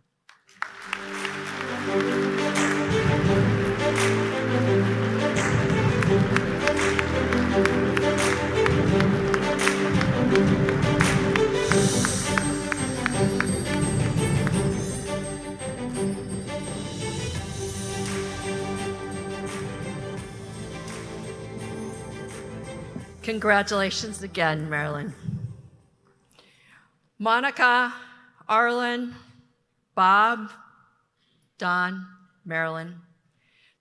Congratulations again, Marilyn. Monica, Arlen, Bob, Don, Marilyn.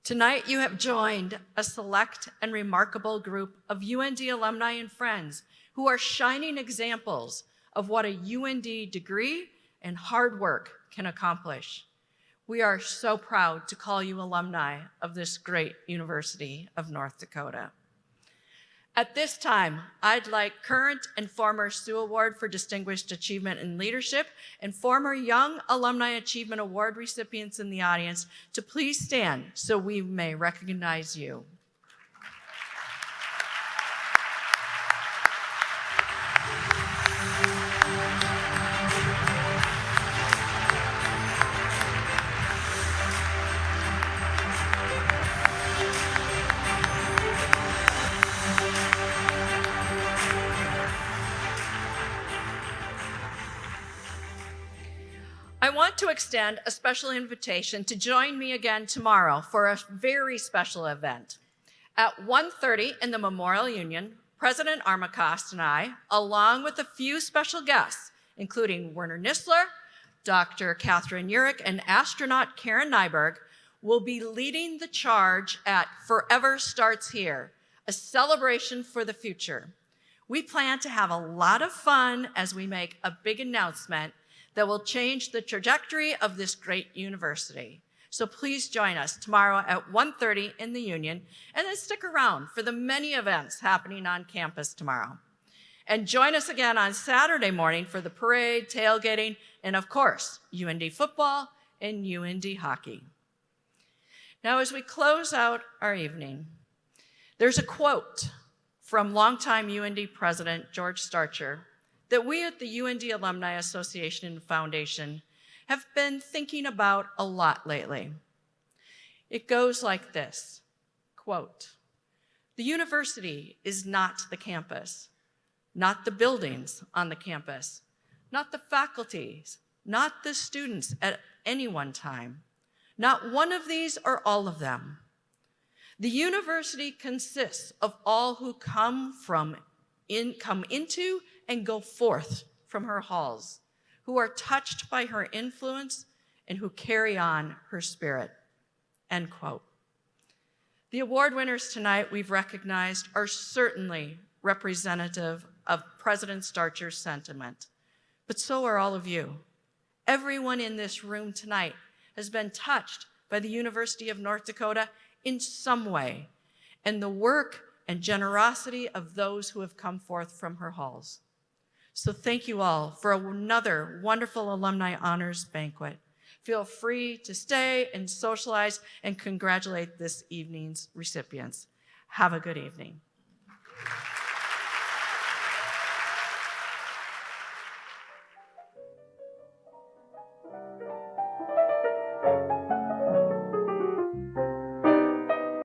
Tonight you have joined a select and remarkable group of UND alumni and friends who are shining examples of what a UND degree and hard work can accomplish. We are so proud to call you alumni of this great University of North Dakota. At this time, I'd like current and former Sioux Award for Distinguished Achievement in Leadership and former Young Alumni Achievement Award recipients in the audience to please stand so we may recognize you. I want to extend a special invitation to join me again tomorrow for a very special event. At 1:30 in the Memorial Union, President Armacost and I, along with a few special guests, including Werner Nistler, Dr. Catherine Urich, and astronaut Karen Nyberg, will be leading the charge at Forever Starts Here, a celebration for the future. We plan to have a lot of fun as we make a big announcement that will change the trajectory of this great university. So please join us tomorrow at 1:30 in the Union, and then stick around for the many events happening on campus tomorrow. And join us again on Saturday morning for the parade, tailgating, and of course, UND football and UND hockey. Now, as we close out our evening, there's a quote from longtime UND President George Starcher that we at the UND Alumni Association and Foundation have been thinking about a lot lately. It goes like this, quote, "The university is not the campus, not the buildings on the campus, not the faculties, not the students at any one time, not one of these or all of them. The university consists of all who come into and go forth from her halls, who are touched by her influence and who carry on her spirit," end quote. The award winners tonight we've recognized are certainly representative of President Starcher's sentiment, but so are all of you. Everyone in this room tonight has been touched by the University of North Dakota in some way, and the work and generosity of those who have come forth from her halls. So thank you all for another wonderful Alumni Honors Banquet. Feel free to stay and socialize and congratulate this evening's recipients. Have a good evening.